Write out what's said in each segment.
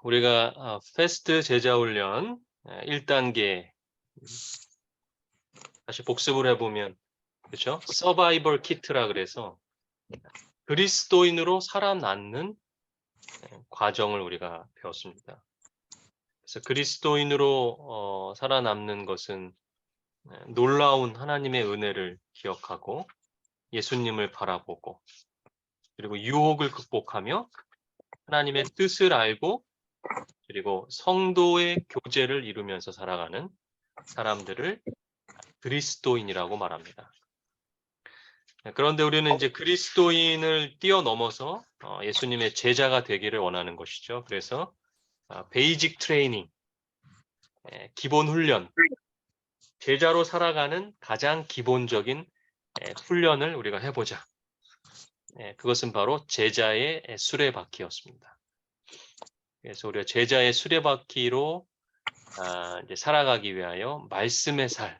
우리가 패스트 제자 훈련 1단계 다시 복습을 해보면, 그렇죠? 서바이벌 키트라 그래서 그리스도인으로 살아남는 과정을 우리가 배웠습니다. 그래서 그리스도인으로 살아남는 것은 놀라운 하나님의 은혜를 기억하고 예수님을 바라보고, 그리고 유혹을 극복하며 하나님의 뜻을 알고, 그리고 성도의 교제를 이루면서 살아가는 사람들을 그리스도인이라고 말합니다. 그런데 우리는 이제 그리스도인을 뛰어넘어서 예수님의 제자가 되기를 원하는 것이죠. 그래서 베이직 트레이닝, 기본 훈련, 제자로 살아가는 가장 기본적인 훈련을 우리가 해보자. 그것은 바로 제자의 수레바퀴였습니다. 그래서 우리가 제자의 수레바퀴로 이제 살아가기 위하여 말씀의 살,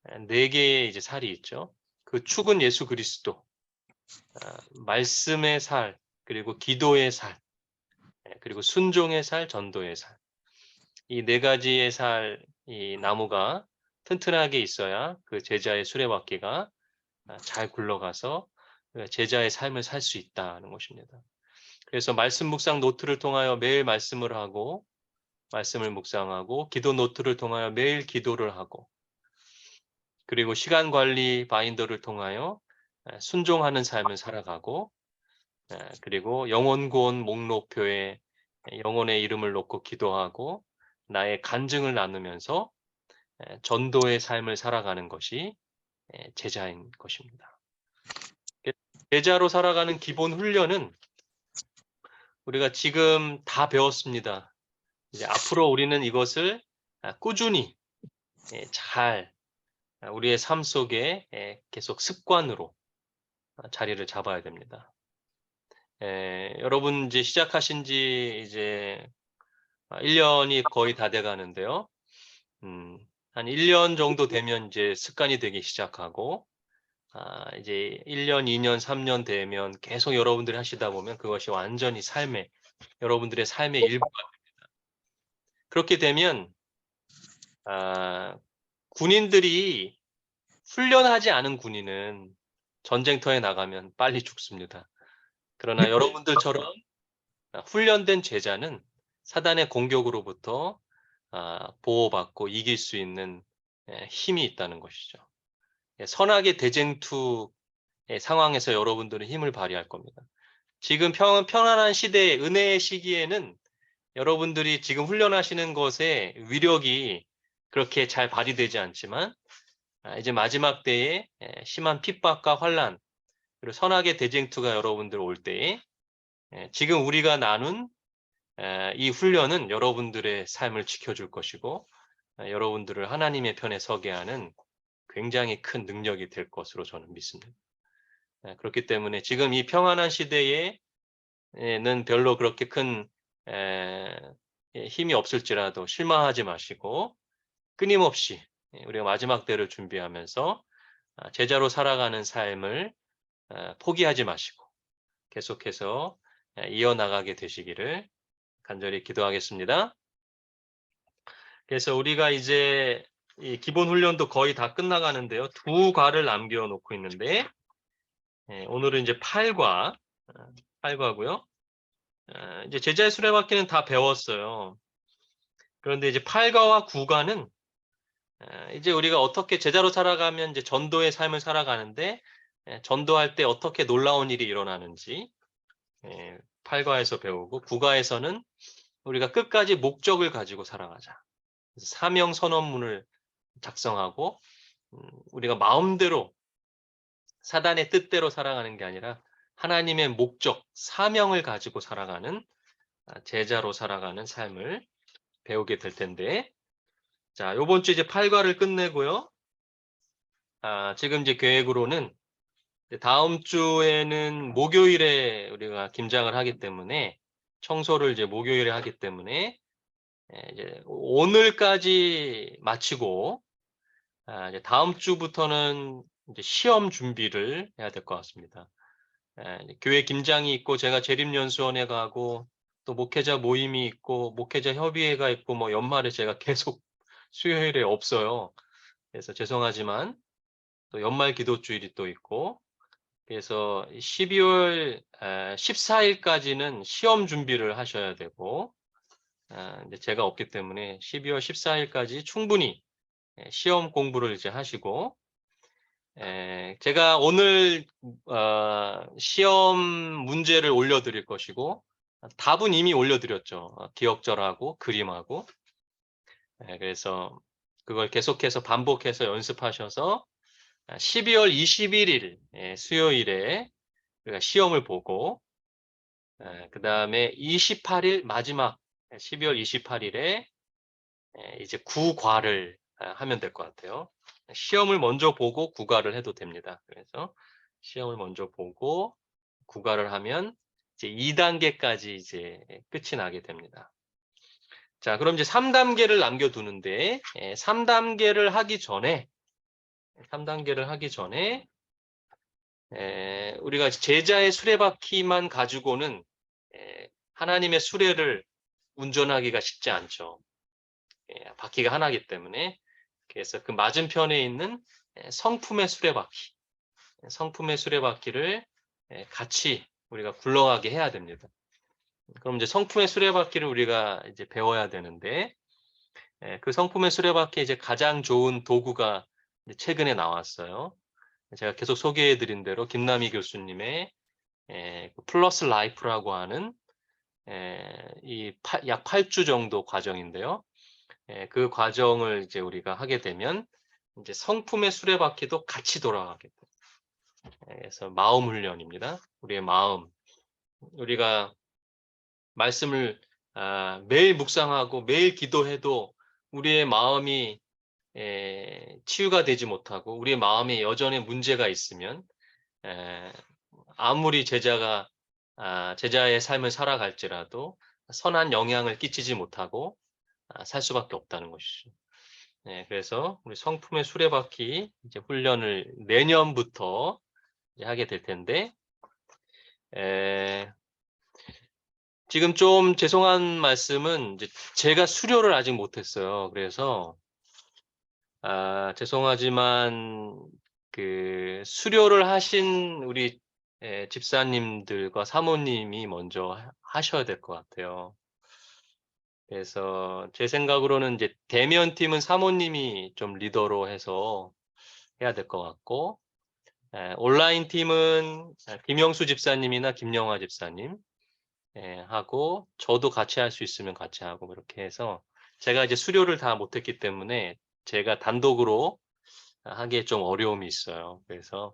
4개의 이제 살이 있죠. 그 축은 예수 그리스도, 말씀의 살, 그리고 기도의 살, 그리고 순종의 살, 전도의 살. 이 4가지의 살, 이 나무가 튼튼하게 있어야 그 제자의 수레바퀴가 잘 굴러가서 제자의 삶을 살 수 있다는 것입니다. 그래서 말씀 묵상 노트를 통하여 매일 말씀을 하고, 말씀을 묵상하고, 기도 노트를 통하여 매일 기도를 하고, 그리고 시간 관리 바인더를 통하여 순종하는 삶을 살아가고, 그리고 영혼구원 목록표에 영혼의 이름을 놓고 기도하고 나의 간증을 나누면서 전도의 삶을 살아가는 것이 제자인 것입니다. 제자로 살아가는 기본 훈련은 우리가 지금 다 배웠습니다. 이제 앞으로 우리는 이것을 꾸준히 잘 우리의 삶 속에 계속 습관으로 자리를 잡아야 됩니다. 여러분 이제 시작하신 지 이제 1년이 거의 다 돼 가는데요. 한 1년 정도 되면 이제 습관이 되기 시작하고, 이제 1년, 2년, 3년 되면 계속 여러분들이 하시다 보면 그것이 완전히 여러분들의 삶의 일부가 됩니다. 그렇게 되면 군인들이 훈련하지 않은 군인은 전쟁터에 나가면 빨리 죽습니다. 그러나 여러분들처럼 훈련된 제자는 사단의 공격으로부터 보호받고 이길 수 있는 힘이 있다는 것이죠. 선악의 대쟁투의 상황에서 여러분들은 힘을 발휘할 겁니다. 지금 편안한 시대의 은혜의 시기에는 여러분들이 지금 훈련하시는 것의 위력이 그렇게 잘 발휘되지 않지만, 이제 마지막 때에 심한 핍박과 환난, 그리고 선악의 대쟁투가 여러분들 올 때에 지금 우리가 나눈 이 훈련은 여러분들의 삶을 지켜줄 것이고, 여러분들을 하나님의 편에 서게 하는 굉장히 큰 능력이 될 것으로 저는 믿습니다. 그렇기 때문에 지금 이 평안한 시대에는 별로 그렇게 큰 힘이 없을지라도 실망하지 마시고, 끊임없이 우리가 마지막 때를 준비하면서 제자로 살아가는 삶을 포기하지 마시고 계속해서 이어나가게 되시기를 간절히 기도하겠습니다. 그래서 우리가 이제 이 기본 훈련도 거의 다 끝나가는데요. 2과를 남겨놓고 있는데, 오늘은 이제 8과고요. 이제 제자의 수레바퀴는 다 배웠어요. 그런데 이제 8과와 9과는 이제 우리가 어떻게 제자로 살아가면 이제 전도의 삶을 살아가는데, 전도할 때 어떻게 놀라운 일이 일어나는지 8과에서 배우고, 9과에서는 우리가 끝까지 목적을 가지고 살아가자. 사명 선언문을 작성하고, 우리가 마음대로 사단의 뜻대로 살아가는 게 아니라 하나님의 목적, 사명을 가지고 살아가는 제자로 살아가는 삶을 배우게 될 텐데, 자, 요번 주 이제 8과를 끝내고요. 지금 이제 계획으로는 다음 주에는 목요일에 우리가 김장을 하기 때문에, 청소를 이제 목요일에 하기 때문에 이제 오늘까지 마치고, 이제 다음 주부터는 이제 시험 준비를 해야 될 것 같습니다. 교회 김장이 있고 제가 재림연수원에 가고 또 목회자 모임이 있고 목회자 협의회가 있고 뭐 연말에 제가 계속 수요일에 없어요. 그래서 죄송하지만 또 연말 기도주일이 또 있고 그래서 12월 14일까지는 시험 준비를 하셔야 되고 이제 제가 없기 때문에 12월 14일까지 충분히 시험 공부를 이제 하시고 제가 오늘 시험 문제를 올려드릴 것이고 답은 이미 올려드렸죠. 기억절하고 그림하고. 그래서 그걸 계속해서 반복해서 연습하셔서 12월 21일 수요일에 우리가 시험을 보고 그 다음에 28일 마지막 12월 28일에 이제 구과를 하면 될 것 같아요. 시험을 먼저 보고 구과를 해도 됩니다. 그래서 시험을 먼저 보고 구과를 하면 이제 2단계까지 이제 끝이 나게 됩니다. 자, 그럼 이제 3단계를 남겨두는데 3단계를 하기 전에 우리가 제자의 수레바퀴만 가지고는 하나님의 수레를 운전하기가 쉽지 않죠. 바퀴가 하나이기 때문에. 그래서 그 맞은편에 있는 성품의 수레바퀴를 같이 우리가 굴러가게 해야 됩니다. 그럼 이제 성품의 수레바퀴를 우리가 이제 배워야 되는데 그 성품의 수레바퀴 이제 가장 좋은 도구가 최근에 나왔어요. 제가 계속 소개해드린 대로 김남희 교수님의 플러스 라이프라고 하는 약 8주 정도 과정인데요. 그 과정을 이제 우리가 하게 되면 이제 성품의 수레바퀴도 같이 돌아가게 돼요. 그래서 마음 훈련입니다. 우리의 마음. 우리가 말씀을 매일 묵상하고 매일 기도해도 우리의 마음이 치유가 되지 못하고 우리의 마음에 여전히 문제가 있으면 아무리 제자의 삶을 살아갈지라도 선한 영향을 끼치지 못하고 살 수밖에 없다는 것이죠. 그래서 우리 성품의 수레바퀴 이제 훈련을 내년부터 이제 하게 될 텐데 지금 좀 죄송한 말씀은 이제 제가 수료를 아직 못했어요. 그래서 죄송하지만 그 수료를 하신 우리 집사님들과 사모님이 먼저 하셔야 될 것 같아요. 그래서 제 생각으로는 이제 대면팀은 사모님이 좀 리더로 해서 해야 될 것 같고 온라인 팀은 김영수 집사님이나 김영화 집사님 하고 저도 같이 할 수 있으면 같이 하고 이렇게 해서 제가 이제 수료를 다 못했기 때문에 제가 단독으로 하기에 좀 어려움이 있어요. 그래서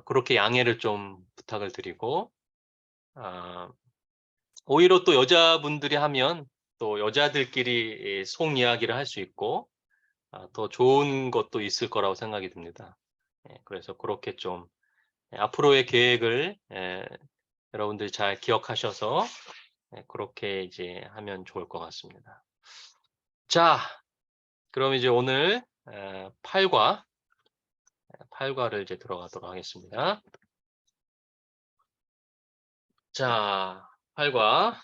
그렇게 양해를 좀 부탁을 드리고 오히려 또 여자분들이 하면 또 여자들끼리 속 이야기를 할 수 있고 더 좋은 것도 있을 거라고 생각이 듭니다. 그래서 그렇게 좀 앞으로의 계획을 여러분들이 잘 기억하셔서 그렇게 이제 하면 좋을 것 같습니다. 자, 그럼 이제 오늘 8과를 이제 들어가도록 하겠습니다. 자, 8과.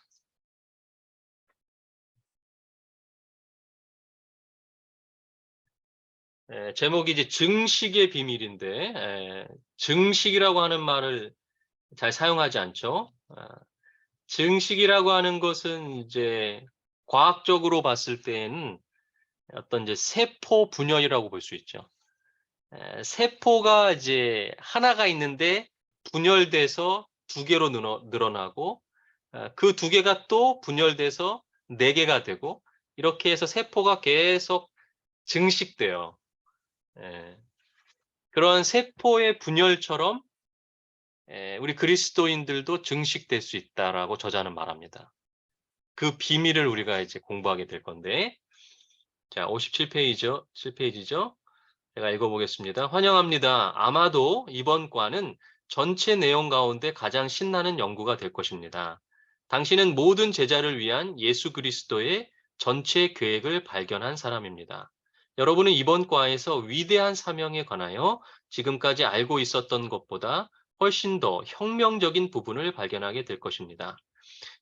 제목이 이제 증식의 비밀인데, 증식이라고 하는 말을 잘 사용하지 않죠. 증식이라고 하는 것은 이제 과학적으로 봤을 때는 어떤 이제 세포 분열이라고 볼 수 있죠. 세포가 이제 하나가 있는데 분열돼서 2개로 늘어나고 그 2개가 또 분열돼서 4개가 되고 이렇게 해서 세포가 계속 증식돼요. 그런 세포의 분열처럼 우리 그리스도인들도 증식될 수 있다라고 저자는 말합니다. 그 비밀을 우리가 이제 공부하게 될 건데 자 57페이지죠. 제가 읽어보겠습니다. 환영합니다. 아마도 이번 과는 전체 내용 가운데 가장 신나는 연구가 될 것입니다. 당신은 모든 제자를 위한 예수 그리스도의 전체 계획을 발견한 사람입니다. 여러분은 이번 과에서 위대한 사명에 관하여 지금까지 알고 있었던 것보다 훨씬 더 혁명적인 부분을 발견하게 될 것입니다.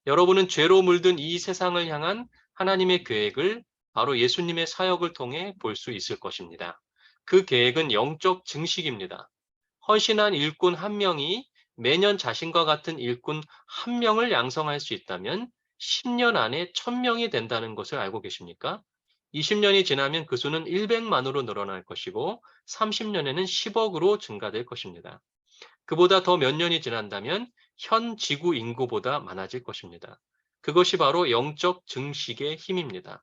여러분은 죄로 물든 이 세상을 향한 하나님의 계획을 바로 예수님의 사역을 통해 볼 수 있을 것입니다. 그 계획은 영적 증식입니다. 헌신한 일꾼 한 명이 매년 자신과 같은 일꾼 한 명을 양성할 수 있다면 10년 안에 1000명이 된다는 것을 알고 계십니까? 20년이 지나면 그 수는 100만으로 늘어날 것이고 30년에는 10억으로 증가될 것입니다. 그보다 더 몇 년이 지난다면 현 지구 인구보다 많아질 것입니다. 그것이 바로 영적 증식의 힘입니다.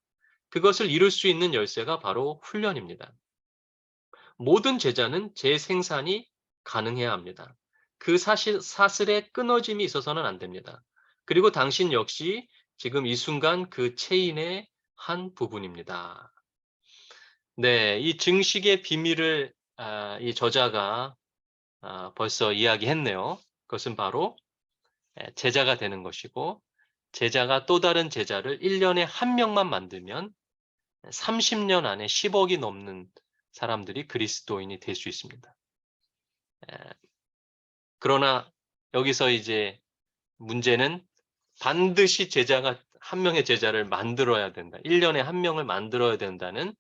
그것을 이룰 수 있는 열쇠가 바로 훈련입니다. 모든 제자는 재생산이 가능해야 합니다. 그 사슬에 끊어짐이 있어서는 안 됩니다. 그리고 당신 역시 지금 이 순간 그 체인의 한 부분입니다. 네, 이 증식의 비밀을 이 저자가 벌써 이야기했네요. 그것은 바로 제자가 되는 것이고, 제자가 또 다른 제자를 1년에 한 명만 만들면 30년 안에 10억이 넘는 사람들이 그리스도인이 될 수 있습니다. 그러나 여기서 이제 문제는 반드시 제자가 한 명의 제자를 만들어야 된다. 1년에 한 명을 만들어야 된다는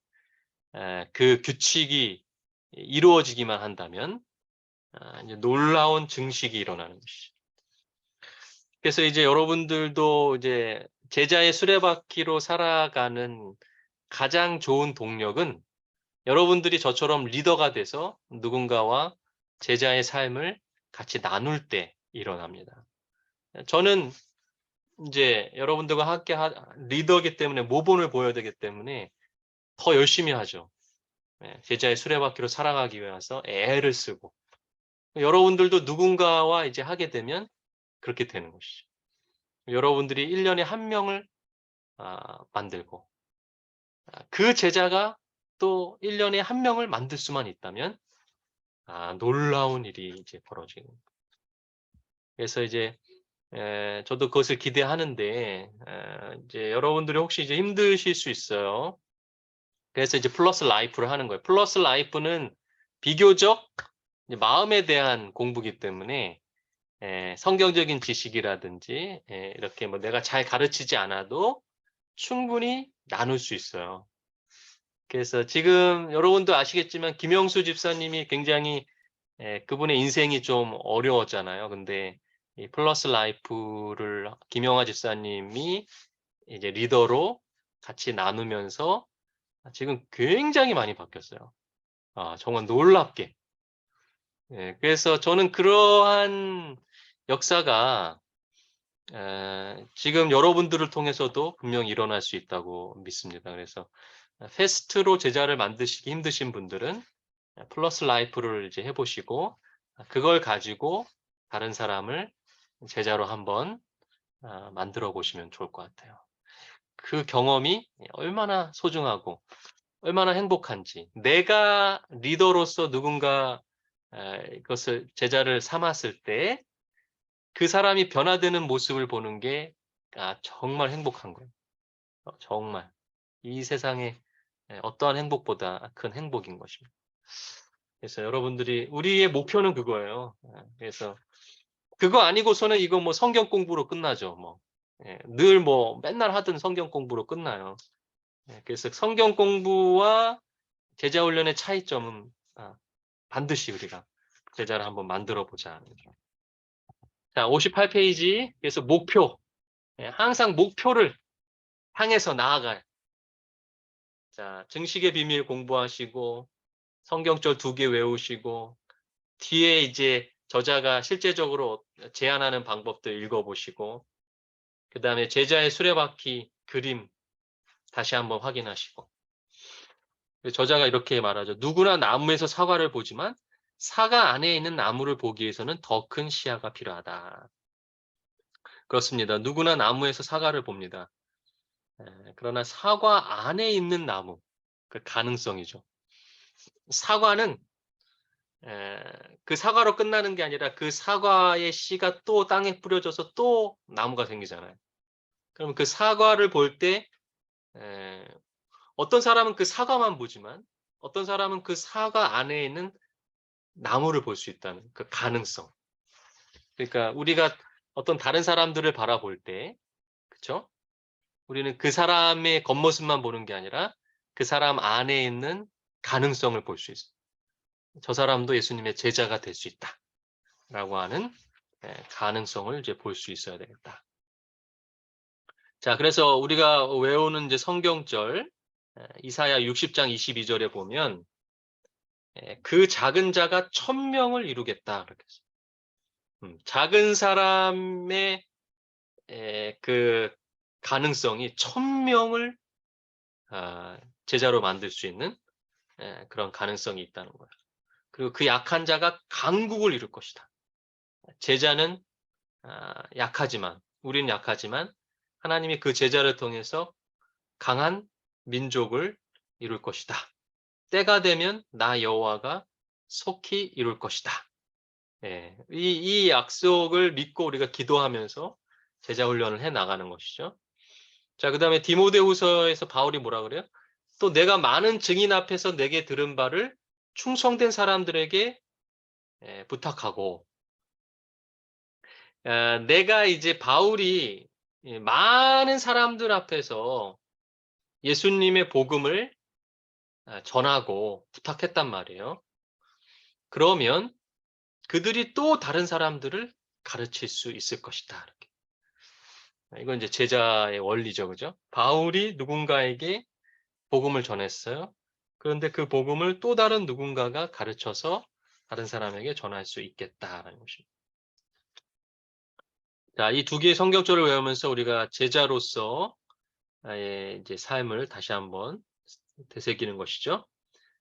그 규칙이 이루어지기만 한다면 이제 놀라운 증식이 일어나는 것이죠. 그래서 이제 여러분들도 이제 제자의 수레바퀴로 살아가는 가장 좋은 동력은 여러분들이 저처럼 리더가 돼서 누군가와 제자의 삶을 같이 나눌 때 일어납니다. 저는 이제 여러분들과 함께 리더이기 때문에 모본을 보여야 되기 때문에 더 열심히 하죠. 제자의 수레바퀴로 살아가기 위해서 애를 쓰고, 여러분들도 누군가와 이제 하게 되면 그렇게 되는 것이죠. 여러분들이 1년에 한 명을 만들고, 그 제자가 또 1년에 한 명을 만들 수만 있다면 놀라운 일이 이제 벌어지는 거예요. 그래서 이제 저도 그것을 기대하는데 이제 여러분들이 혹시 이제 힘드실 수 있어요. 그래서 이제 플러스 라이프를 하는 거예요. 플러스 라이프는 비교적 마음에 대한 공부이기 때문에 성경적인 지식이라든지 이렇게 뭐 내가 잘 가르치지 않아도 충분히 나눌 수 있어요. 그래서 지금 여러분도 아시겠지만 김영수 집사님이 굉장히 그분의 인생이 좀 어려웠잖아요. 근데 이 플러스 라이프를 김영하 집사님이 이제 리더로 같이 나누면서 지금 굉장히 많이 바뀌었어요. 정말 놀랍게. 그래서 저는 그러한 역사가 지금 여러분들을 통해서도 분명히 일어날 수 있다고 믿습니다. 그래서 패스트로 제자를 만드시기 힘드신 분들은 플러스 라이프를 이제 해보시고 그걸 가지고 다른 사람을 제자로 한번 만들어 보시면 좋을 것 같아요. 그 경험이 얼마나 소중하고 얼마나 행복한지, 내가 리더로서 누군가 이것을 제자를 삼았을 때 그 사람이 변화되는 모습을 보는 게 정말 행복한 거예요. 정말 이 세상에 어떠한 행복보다 큰 행복인 것입니다. 그래서 여러분들이 우리의 목표는 그거예요. 그래서 그거 아니고서는 이거 뭐 성경 공부로 끝나죠. 뭐 늘 뭐 맨날 하던 성경 공부로 끝나요. 그래서 성경 공부와 제자 훈련의 차이점은 반드시 우리가 제자를 한번 만들어 보자. 자, 58페이지. 그래서 목표. 항상 목표를 향해서 나아가요. 자, 증식의 비밀 공부하시고 성경절 2개 외우시고 뒤에 이제 저자가 실제적으로 제안하는 방법들 읽어보시고 그다음에 제자의 수레바퀴 그림 다시 한번 확인하시고 저자가 이렇게 말하죠. 누구나 나무에서 사과를 보지만 사과 안에 있는 나무를 보기 위해서는 더 큰 시야가 필요하다. 그렇습니다. 누구나 나무에서 사과를 봅니다. 그러나 사과 안에 있는 나무, 그 가능성이죠. 사과는 그 사과로 끝나는 게 아니라 그 사과의 씨가 또 땅에 뿌려져서 또 나무가 생기잖아요. 그러면 그 사과를 볼 때 어떤 사람은 그 사과만 보지만 어떤 사람은 그 사과 안에 있는 나무를 볼 수 있다는 그 가능성. 그러니까 우리가 어떤 다른 사람들을 바라볼 때, 그렇죠? 우리는 그 사람의 겉모습만 보는 게 아니라 그 사람 안에 있는 가능성을 볼 수 있어요. 저 사람도 예수님의 제자가 될 수 있다라고 하는 가능성을 이제 볼 수 있어야 되겠다. 자, 그래서 우리가 외우는 이제 성경절 이사야 60장 22절에 보면 그 작은 자가 1000명을 이루겠다 그렇게 했어요. 작은 사람의 그 가능성이 1000명을 제자로 만들 수 있는 그런 가능성이 있다는 거예요. 그리고 그 약한 자가 강국을 이룰 것이다. 제자는 약하지만, 우리는 약하지만 하나님이 그 제자를 통해서 강한 민족을 이룰 것이다. 때가 되면 나 여호와가 속히 이룰 것이다. 이 약속을 믿고 우리가 기도하면서 제자 훈련을 해 나가는 것이죠. 자, 그 다음에 디모데후서에서 바울이 뭐라 그래요? 또 내가 많은 증인 앞에서 내게 들은 바를 충성된 사람들에게 부탁하고, 내가 이제 바울이 많은 사람들 앞에서 예수님의 복음을 전하고 부탁했단 말이에요. 그러면 그들이 또 다른 사람들을 가르칠 수 있을 것이다. 이렇게. 이건 이제 제자의 원리죠, 그죠? 바울이 누군가에게 복음을 전했어요. 그런데 그 복음을 또 다른 누군가가 가르쳐서 다른 사람에게 전할 수 있겠다라는 것입니다. 자, 이 두 개의 성경절을 외우면서 우리가 제자로서 이제 삶을 다시 한번 되새기는 것이죠.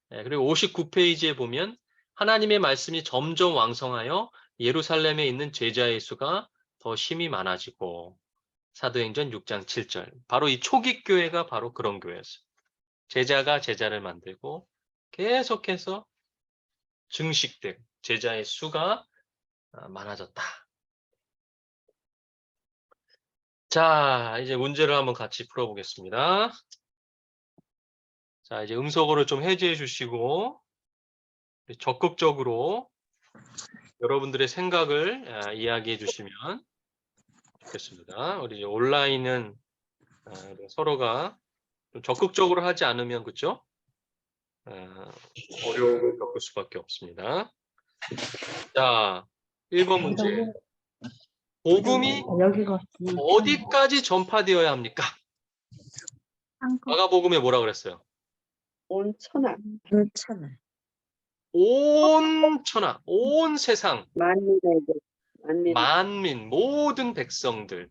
그리고 59페이지에 보면 하나님의 말씀이 점점 왕성하여 예루살렘에 있는 제자의 수가 더 심히 많아지고, 사도행전 6장 7절. 바로 이 초기 교회가 바로 그런 교회였어요. 제자가 제자를 만들고 계속해서 증식되고 제자의 수가 많아졌다. 자, 이제 문제를 한번 같이 풀어보겠습니다. 자, 이제 음소거를 좀 해제해 주시고 적극적으로 여러분들의 생각을 이야기해 주시면 좋겠습니다. 우리 온라인은 서로가 좀 적극적으로 하지 않으면, 그렇죠? 어려움을 겪을 수밖에 없습니다. 자, 1번 문제. 복음이 어디까지 전파되어야 합니까? 마가복음에 뭐라 그랬어요? 온 천하. 온 천하, 온 세상, 만민에게. 만민, 모든 백성들,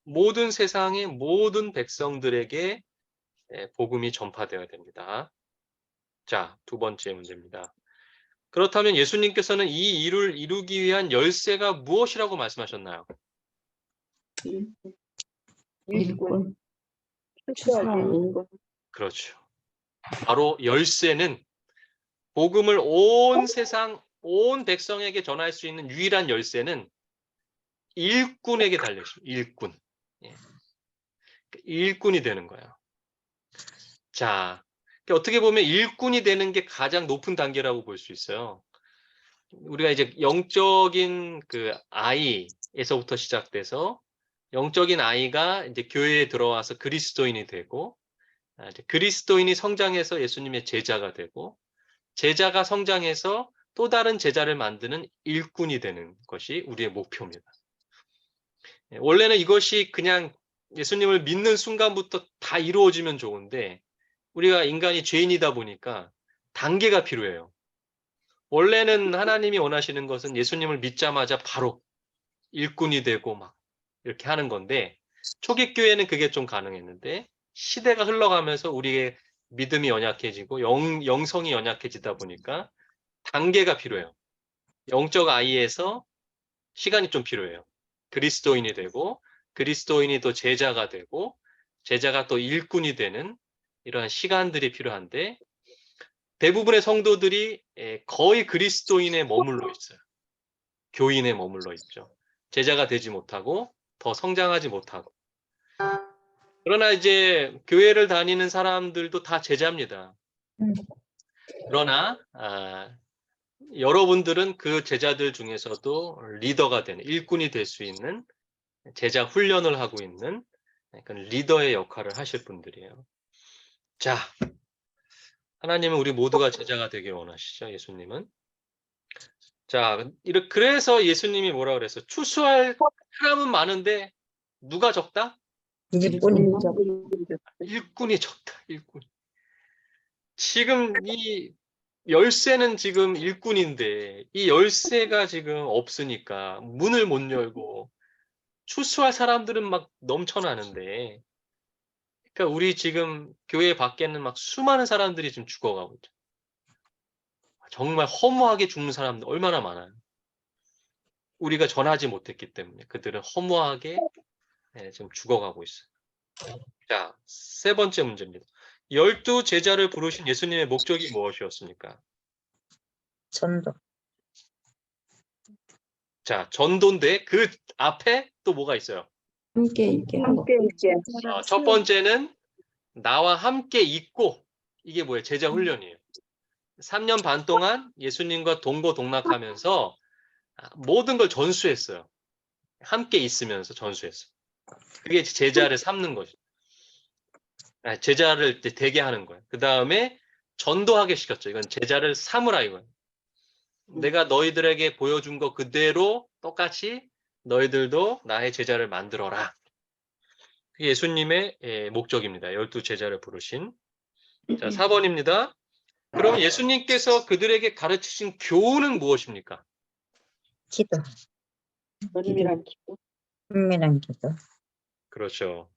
모든 세상의 모든 백성들에게 복음이 전파되어야 됩니다. 자, 두 번째 문제입니다. 그렇다면 예수님께서는 이 일을 이루기 위한 열쇠가 무엇이라고 말씀하셨나요? 일꾼. 출세하기 인권. 그렇죠. 바로 열쇠는 복음을 온 세상, 온 백성에게 전할 수 있는 유일한 열쇠는 일꾼에게 달려있습니다. 일꾼. 일꾼이 되는 거예요. 자, 어떻게 보면 일꾼이 되는 게 가장 높은 단계라고 볼 수 있어요. 우리가 이제 영적인 그 아이에서부터 시작돼서 영적인 아이가 이제 교회에 들어와서 그리스도인이 되고, 이제 그리스도인이 성장해서 예수님의 제자가 되고, 제자가 성장해서 또 다른 제자를 만드는 일꾼이 되는 것이 우리의 목표입니다. 원래는 이것이 그냥 예수님을 믿는 순간부터 다 이루어지면 좋은데, 우리가 인간이 죄인이다 보니까 단계가 필요해요. 원래는 하나님이 원하시는 것은 예수님을 믿자마자 바로 일꾼이 되고 막 이렇게 하는 건데, 초기 교회는 그게 좀 가능했는데 시대가 흘러가면서 우리의 믿음이 연약해지고 영성이 연약해지다 보니까 단계가 필요해요. 영적 아이에서 시간이 좀 필요해요. 그리스도인이 되고, 그리스도인이 또 제자가 되고, 제자가 또 일꾼이 되는 이러한 시간들이 필요한데, 대부분의 성도들이 거의 그리스도인에 머물러 있어요. 교인에 머물러 있죠. 제자가 되지 못하고 더 성장하지 못하고. 그러나 이제 교회를 다니는 사람들도 다 제자입니다. 그러나 여러분들은 그 제자들 중에서도 리더가 되는, 일꾼이 될 수 있는 제자 훈련을 하고 있는 약간 리더의 역할을 하실 분들이에요. 자, 하나님은 우리 모두가 제자가 되길 원하시죠, 예수님은. 자, 그래서 예수님이 뭐라 그랬어요? 추수할 사람은 많은데 누가 적다? 일꾼이죠. 일꾼이 적다, 일꾼. 지금 이 열쇠는 지금 일꾼인데 이 열쇠가 지금 없으니까 문을 못 열고 추수할 사람들은 막 넘쳐나는데, 그러니까 우리 지금 교회 밖에는 막 수많은 사람들이 지금 죽어가고 있죠. 정말 허무하게 죽는 사람들 얼마나 많아요. 우리가 전하지 못했기 때문에 그들은 허무하게 지금 죽어가고 있어요. 자, 세 번째 문제입니다. 12 제자를 부르신 예수님의 목적이 무엇이었습니까? 전도. 자, 전도인데 그 앞에 또 뭐가 있어요? 함께 있게 하고. 함께 있게. 첫 번째는 나와 함께 있고, 이게 뭐예요? 제자 훈련이에요. 3년 반 동안 예수님과 동고동락하면서 모든 걸 전수했어요. 함께 있으면서 전수했어요. 그게 제자를 삼는 거죠. 제자를 되게 하는 거예요. 그 다음에 전도하게 시켰죠. 이건 제자를 삼으라 이거예요. 내가 너희들에게 보여준 거 그대로 똑같이 너희들도 나의 제자를 만들어라. 그게 예수님의 목적입니다. 12 제자를 부르신. 자, 4번입니다. 그럼 예수님께서 그들에게 가르치신 교훈은 무엇입니까? 기도. 은밀한 기도. 은밀한 기도. 그렇죠.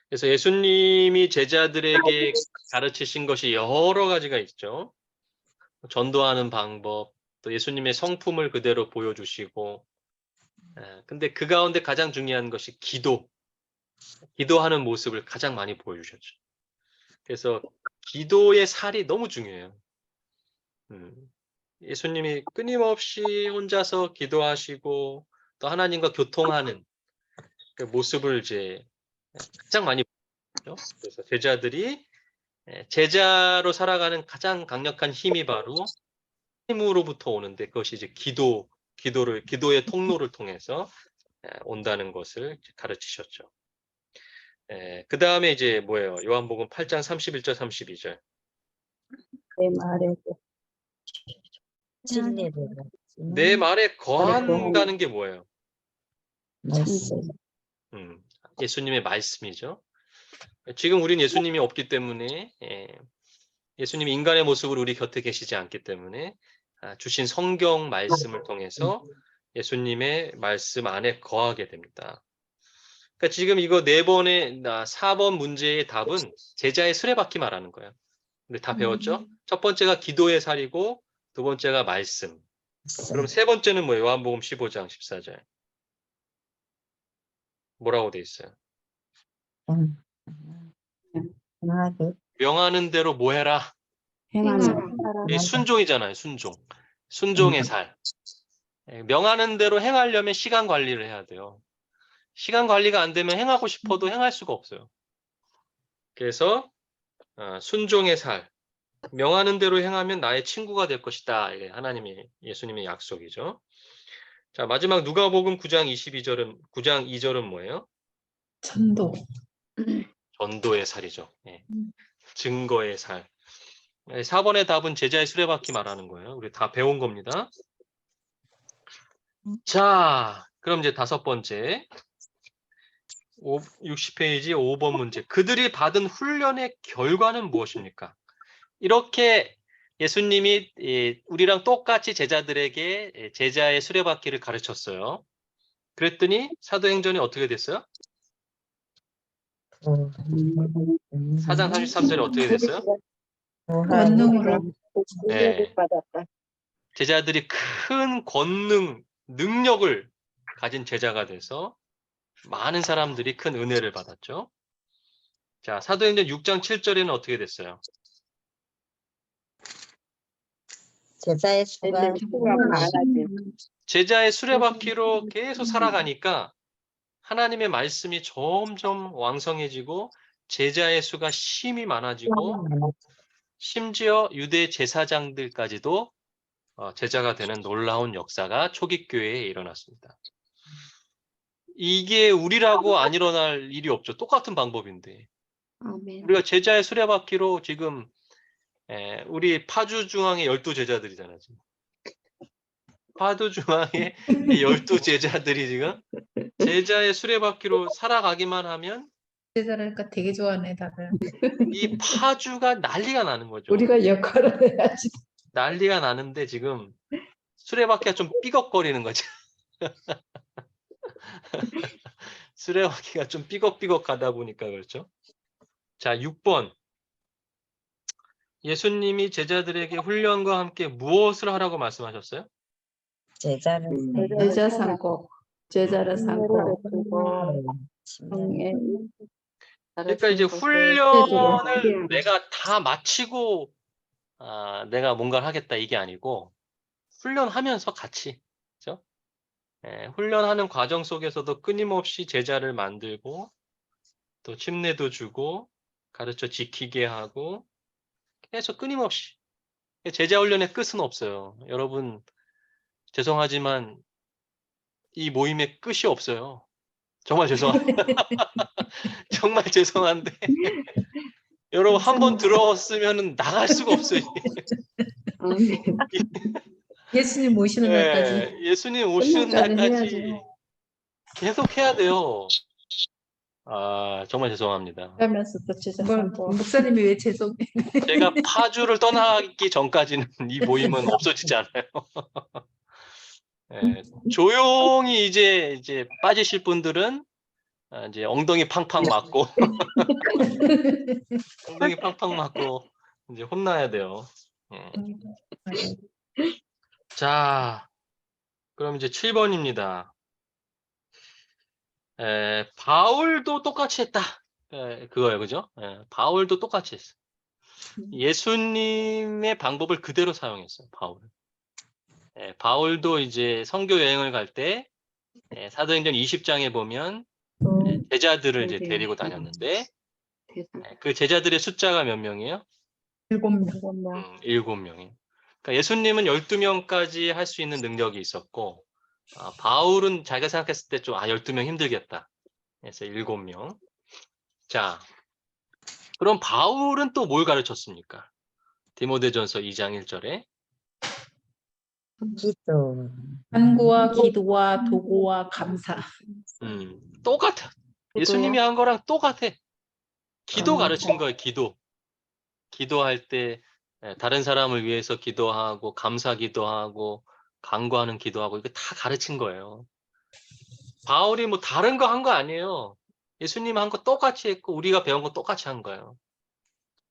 그래서 예수님이 제자들에게 가르치신 것이 여러 가지가 있죠. 전도하는 방법, 또 예수님의 성품을 그대로 보여주시고, 근데 그 가운데 가장 중요한 것이 기도하는 모습을 가장 많이 보여주셨죠. 그래서 기도의 살이 너무 중요해요. 예수님이 끊임없이 혼자서 기도하시고 또 하나님과 교통하는 그 모습을 이제 가장 많이 보죠. 그래서 제자들이 제자로 살아가는 가장 강력한 힘이 바로 힘으로부터 오는데, 그것이 이제 기도의 통로를 통해서 온다는 것을 가르치셨죠. 그 다음에 이제 뭐예요? 요한복음 8장 31절 32절. 내 말에 진리를 내 말에 거한다는 게 뭐예요? 말씀. 예수님의 말씀이죠. 지금 우린 예수님이 없기 때문에, 예수님이 인간의 모습으로 우리 곁에 계시지 않기 때문에 주신 성경 말씀을 통해서 예수님의 말씀 안에 거하게 됩니다. 그러니까 지금 이거 4번 문제의 답은 제자의 수레바퀴 말하는 거예요. 우리 다 배웠죠? 첫 번째가 기도의 살이고 두 번째가 말씀. 그럼 세 번째는 뭐예요? 요한복음 15장 14절. 뭐라고 돼 있어요? 행하기. 명하는 대로 뭐 해라? 행하는. 순종이잖아요. 순종의 살. 명하는 대로 행하려면 시간 관리를 해야 돼요. 시간 관리가 안 되면 행하고 싶어도 행할 수가 없어요. 그래서 순종의 살. 명하는 대로 행하면 나의 친구가 될 것이다. 이게 예수님의 약속이죠. 자, 마지막 누가복음 9장 2절은 뭐예요? 전도. 전도의 살이죠. 증거의 살. 4번의 답은 제자의 수레바퀴 말하는 거예요. 우리 다 배운 겁니다. 자, 그럼 이제 5번째. 60페이지 5번 문제. 그들이 받은 훈련의 결과는 무엇입니까? 이렇게 예수님이 우리랑 똑같이 제자들에게 제자의 수레바퀴를 가르쳤어요. 그랬더니 사도행전이 어떻게 됐어요? 4장 33절에 어떻게 됐어요? 권능으로. 능력을 받았다. 제자들이 큰 권능, 능력을 가진 제자가 돼서 많은 사람들이 큰 은혜를 받았죠. 자, 사도행전 6장 7절에는 어떻게 됐어요? 제자의 수가 많아진. 제자의 수레바퀴로 계속 살아가니까 하나님의 말씀이 점점 왕성해지고 제자의 수가 심히 많아지고 심지어 유대 제사장들까지도 제자가 되는 놀라운 역사가 초기 교회에 일어났습니다. 이게 우리라고 안 일어날 일이 없죠. 똑같은 방법인데. 아멘. 우리가 제자의 수레바퀴로 지금 우리 파주 중앙의 12제자들이잖아요. 지금. 파주 중앙의 12제자들이 지금 제자의 수레바퀴로 살아가기만 하면 제자라니까 되게 좋아하네 다들. 이 파주가 난리가 나는 거죠. 우리가 역할을 해야지. 난리가 나는데 지금 수레바퀴가 좀 삐걱거리는 거죠. 수레바퀴가 좀 삐걱삐걱 가다 보니까 그렇죠. 자, 6번. 예수님이 제자들에게 훈련과 함께 무엇을 하라고 말씀하셨어요? 제자를 제자 삼고 제자를 삼고 예. 그러니까 이제 훈련을 내가 다 마치고 내가 뭔가를 하겠다 이게 아니고 훈련하면서 같이 그렇죠? 훈련하는 과정 속에서도 끊임없이 제자를 만들고 또 침례도 주고 가르쳐 지키게 하고 계속 끊임없이 제자 훈련의 끝은 없어요. 여러분 죄송하지만 이 모임의 끝이 없어요. 정말 정말 죄송한데 여러분 한 번 들어왔으면 나갈 수가 없어요. 예수님 모시는 날까지 예수님 오시는 날까지 해야죠. 계속 해야 돼요. 정말 죄송합니다. 하면서 또 제자 삼고. 목사님이 왜 죄송해? 제가 파주를 떠나기 전까지는 이 모임은 없어지지 않아요. 조용히 이제 빠지실 분들은 이제 엉덩이 팡팡 맞고 엉덩이 팡팡 맞고 이제 혼나야 돼요. 자, 그럼 이제 7번입니다. 바울도 똑같이 했다. 그거예요, 그죠? 바울도 똑같이 했어. 예수님의 방법을 그대로 사용했어요, 바울은. 바울도 이제 선교 여행을 갈 때 사도행전 20장에 보면 제자들을 이제 데리고 다녔는데 그 제자들의 숫자가 몇 명이에요? 7명. 7명이에요. 그러니까 예수님은 12명까지 할 수 있는 능력이 있었고 바울은 자기가 생각했을 때 좀 12명 힘들겠다. 그래서 7명. 자, 그럼 바울은 또 뭘 가르쳤습니까? 디모데전서 2장 1절에 기도. 간구와 기도와 도구와 감사. 똑같아. 예수님이 한 거랑 똑같아. 기도 가르친 거예요. 기도할 때 다른 사람을 위해서 기도하고 감사 기도하고 간구하는 기도하고 이거 다 가르친 거예요. 바울이 뭐 다른 거 한 거 아니에요. 예수님 한 거 똑같이 했고 우리가 배운 거 똑같이 한 거예요.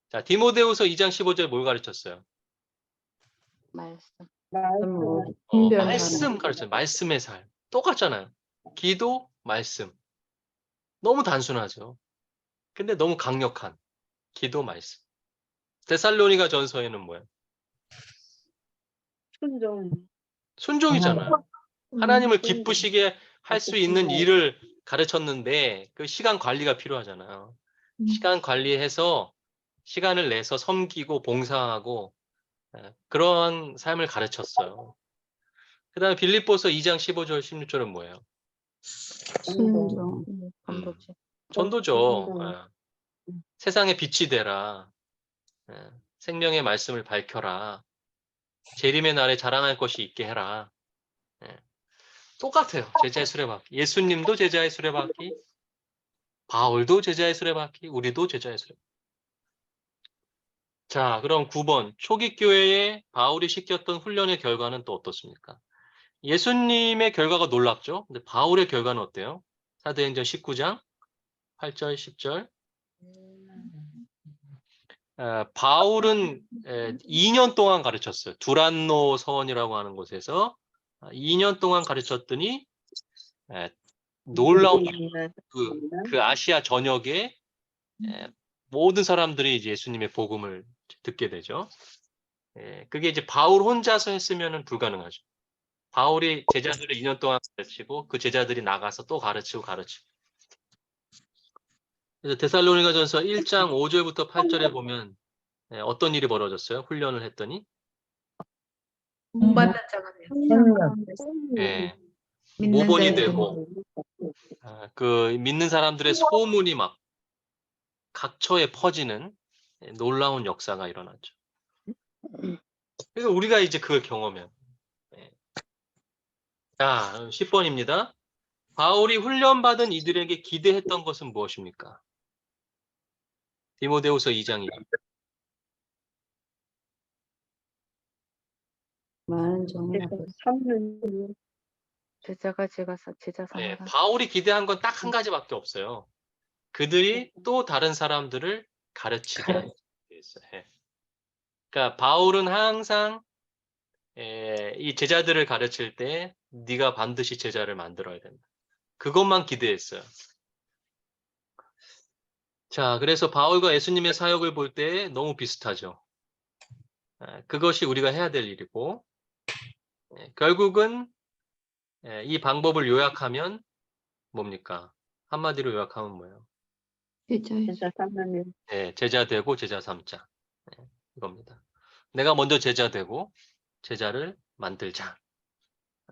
자, 디모데후서 2장 15절 뭘 가르쳤어요? 말씀 가르쳐요. 말씀의 삶. 똑같잖아요. 기도, 말씀. 너무 단순하죠. 근데 너무 강력한 기도, 말씀. 데살로니가 전서에는 뭐예요? 순종이잖아요. 하나님을 기쁘시게 할 수 있는 일을 가르쳤는데 그 시간 관리가 필요하잖아요. 시간 관리해서 시간을 내서 섬기고 봉사하고 그런 삶을 가르쳤어요. 그 다음에 빌립보서 2장 15절 16절은 뭐예요? 순종. 전도죠. 세상에 빛이 되라. 생명의 말씀을 밝혀라. 재림의 날에 자랑할 것이 있게 해라. 똑같아요. 제자의 수레바퀴. 예수님도 제자의 수레바퀴. 바울도 제자의 수레바퀴. 우리도 제자의 수레바퀴. 자, 그럼 9번. 초기 교회에 바울이 시켰던 훈련의 결과는 또 어떻습니까? 예수님의 결과가 놀랍죠? 근데 바울의 결과는 어때요? 사도행전 19장 8절 10절. 바울은 2년 동안 가르쳤어요. 두란노 서원이라고 하는 곳에서 2년 동안 가르쳤더니 놀라운 그 아시아 전역에 모든 사람들이 이제 예수님의 복음을 듣게 되죠. 그게 이제 바울 혼자서 했으면 불가능하죠. 바울이 제자들을 2년 동안 가르치고 그 제자들이 나가서 또 가르치고. 그래서 데살로니가전서 1장 5절부터 8절에 보면 어떤 일이 벌어졌어요? 훈련을 했더니 본받는 자가 돼요. 예, 믿는 모본이 자의 되고 그 믿는 사람들의 소문이 막 각처에 퍼지는 놀라운 역사가 일어났죠. 그래서 우리가 이제 그걸 경험해요. 예. 자, 10번입니다. 바울이 훈련받은 이들에게 기대했던 것은 무엇입니까? 디모데후서 2장 2절. 많은 종을 제자 예, 삼아라. 바울이 기대한 건 딱 한 가지밖에 없어요. 그들이 또 다른 사람들을 가르치게 하기 위해서. 예. 그러니까 바울은 항상 이 제자들을 가르칠 때 네가 반드시 제자를 만들어야 된다. 그것만 기대했어요. 자, 그래서 바울과 예수님의 사역을 볼 때 너무 비슷하죠. 그것이 우리가 해야 될 일이고 결국은 이 방법을 요약하면 뭡니까? 한마디로 요약하면 뭐예요? 제자 되고 제자 삼자. 이겁니다. 내가 먼저 제자 되고 제자를 만들자.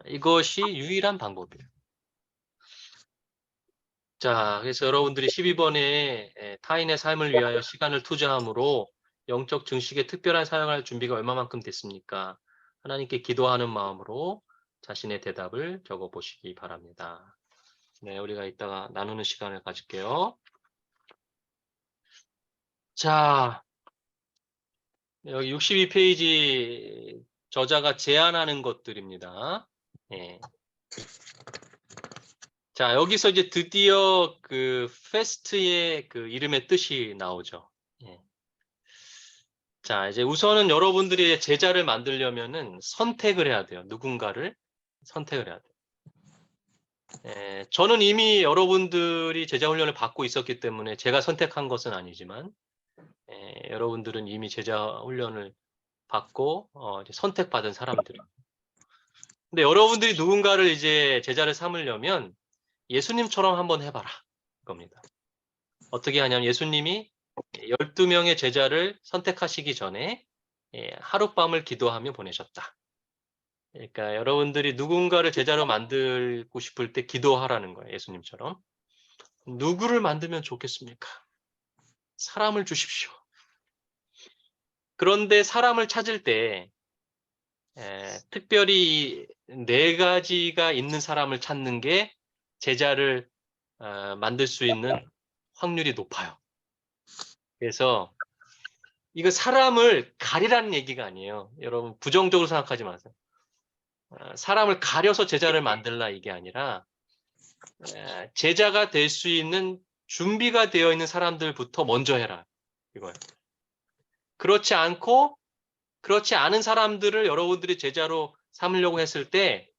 이것이 유일한 방법이에요. 자, 그래서 여러분들이 12번에 타인의 삶을 위하여 시간을 투자함으로 영적 증식에 특별한 사용할 준비가 얼마만큼 됐습니까? 하나님께 기도하는 마음으로 자신의 대답을 적어 보시기 바랍니다. 네, 우리가 이따가 나누는 시간을 가질게요. 자, 여기 62페이지 저자가 제안하는 것들입니다. 예. 자, 여기서 이제 드디어 그 페스트의 그 이름의 뜻이 나오죠. 예. 자, 이제 우선은 여러분들이 제자를 만들려면은 선택을 해야 돼요. 누군가를 선택을 해야 돼요. 저는 이미 여러분들이 제자 훈련을 받고 있었기 때문에 제가 선택한 것은 아니지만 여러분들은 이미 제자 훈련을 받고 이제 선택받은 사람들이에요. 근데 여러분들이 누군가를 이제 제자를 삼으려면 예수님처럼 한번 해봐라. 겁니다. 어떻게 하냐면 예수님이 12명의 제자를 선택하시기 전에 하룻밤을 기도하며 보내셨다. 그러니까 여러분들이 누군가를 제자로 만들고 싶을 때 기도하라는 거예요. 예수님처럼. 누구를 만들면 좋겠습니까? 사람을 주십시오. 그런데 사람을 찾을 때 특별히 네 가지가 있는 사람을 찾는 게 제자를 만들 수 있는 확률이 높아요. 그래서 이거 사람을 가리라는 얘기가 아니에요. 여러분 부정적으로 생각하지 마세요. 사람을 가려서 제자를 만들라 이게 아니라 제자가 될 수 있는 준비가 되어 있는 사람들부터 먼저 해라. 이거예요. 그렇지 않은 사람들을 여러분들이 제자로 삼으려고 했을 때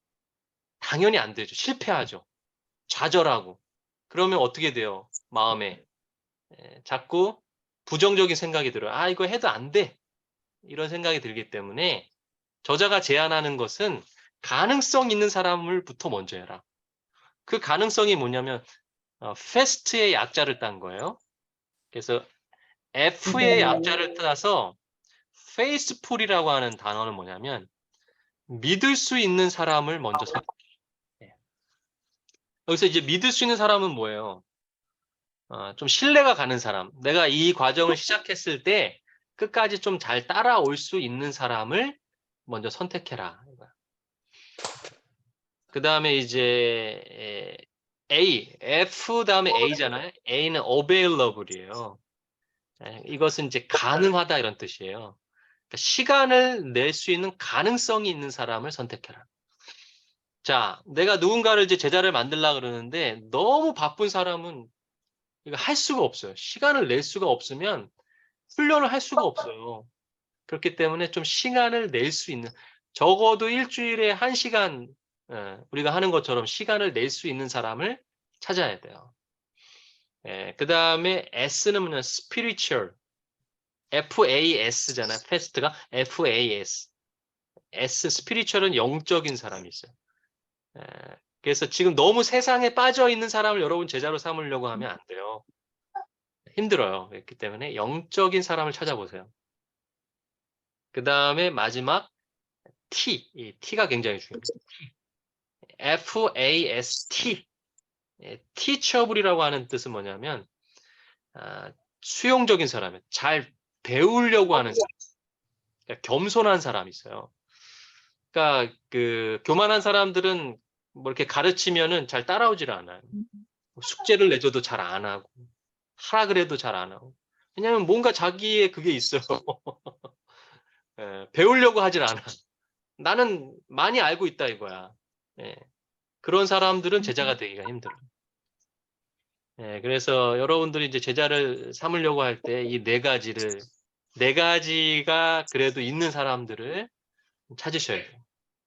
당연히 안 되죠. 실패하죠. 좌절하고. 그러면 어떻게 돼요? 마음에 자꾸 부정적인 생각이 들어요. 아, 이거 해도 안 돼. 이런 생각이 들기 때문에 저자가 제안하는 것은 가능성 있는 사람을부터 먼저 해라. 그 가능성이 뭐냐면 fast의 약자를 딴 거예요. 그래서 F의 약자를 따서 faithful이라고 하는 단어는 뭐냐면 믿을 수 있는 사람을 먼저 선택해요. 여기서 이제 믿을 수 있는 사람은 뭐예요? 좀 신뢰가 가는 사람. 내가 이 과정을 시작했을 때 끝까지 좀 잘 따라올 수 있는 사람을 먼저 선택해라. 그 다음에 이제 F 다음에 A잖아요. A는 available이에요. 이것은 이제 가능하다 이런 뜻이에요. 그러니까 시간을 낼 수 있는 가능성이 있는 사람을 선택해라. 자, 내가 누군가를 이제 제자를 만들려고 그러는데 너무 바쁜 사람은 이거 할 수가 없어요. 시간을 낼 수가 없으면 훈련을 할 수가 없어요. 그렇기 때문에 좀 시간을 낼 수 있는, 적어도 일주일에 1시간 우리가 하는 것처럼 시간을 낼 수 있는 사람을 찾아야 돼요. 그 다음에 S는 뭐냐, spiritual. FAS잖아요. 패스트가 FAS. S, spiritual은 영적인 사람이 있어요. 그래서 지금 너무 세상에 빠져 있는 사람을 여러분 제자로 삼으려고 하면 안 돼요. 힘들어요. 그렇기 때문에 영적인 사람을 찾아보세요. 그 다음에 마지막 T, 이 T가 굉장히 중요합니다. FAST. teachable이라고 하는 뜻은 뭐냐면 수용적인 사람이에요. 잘 배우려고 하는 사람. 그러니까 겸손한 사람이 있어요. 그러니까 그 교만한 사람들은 뭐 이렇게 가르치면은 잘 따라오질 않아요. 숙제를 내줘도 잘 안 하고 하라 그래도 잘 안 하고. 왜냐하면 뭔가 자기의 그게 있어요. 배우려고 하질 않아. 나는 많이 알고 있다 이거야. 그런 사람들은 제자가 되기가 힘들어요. 그래서 여러분들이 이제 제자를 삼으려고 할 때 이 네 가지가 그래도 있는 사람들을 찾으셔야 돼요.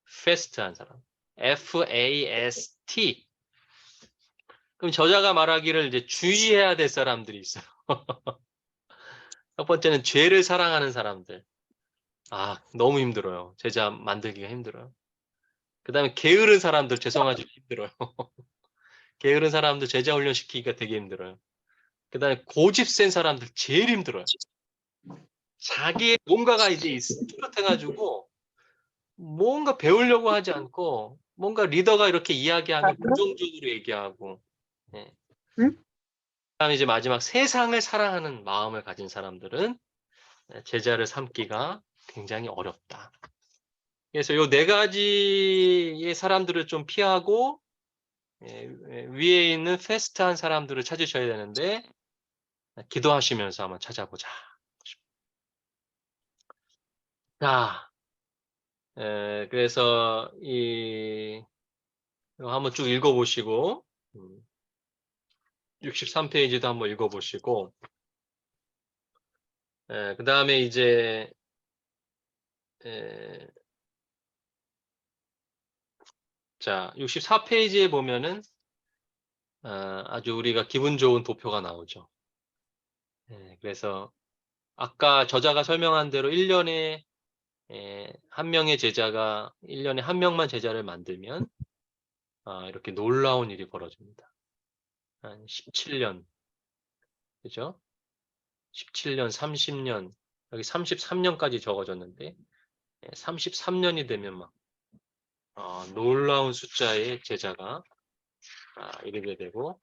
fast한 사람. FAST. 그럼 저자가 말하기를 이제 주의해야 될 사람들이 있어요. 첫 번째는 죄를 사랑하는 사람들. 너무 힘들어요. 제자 만들기가 힘들어요. 그 다음에 게으른 사람들, 죄송하지만 힘들어요. 게으른 사람들 제자 훈련시키기가 되게 힘들어요. 그 다음에 고집 센 사람들 제일 힘들어요. 자기의 뭔가가 이제 뚜렷해가지고 뭔가 배우려고 하지 않고 뭔가 리더가 이렇게 이야기하면 부정적으로 얘기하고 그다음에 이제 마지막 세상을 사랑하는 마음을 가진 사람들은 제자를 삼기가 굉장히 어렵다. 그래서 요 네 가지의 사람들을 좀 피하고 위에 있는 패스트한 사람들을 찾으셔야 되는데 기도하시면서 한번 찾아보자. 자, 그래서 이거 한번 쭉 읽어보시고 63페이지도 한번 읽어보시고 그 다음에 이제 자 64페이지에 보면은 아주 우리가 기분 좋은 도표가 나오죠. 그래서 아까 저자가 설명한 대로 1년에 한 명의 제자가 1년에 한 명만 제자를 만들면 이렇게 놀라운 일이 벌어집니다. 한 17년, 그죠? 17년, 30년, 여기 33년까지 적어졌는데 33년이 되면 막 놀라운 숫자의 제자가 이르게 되고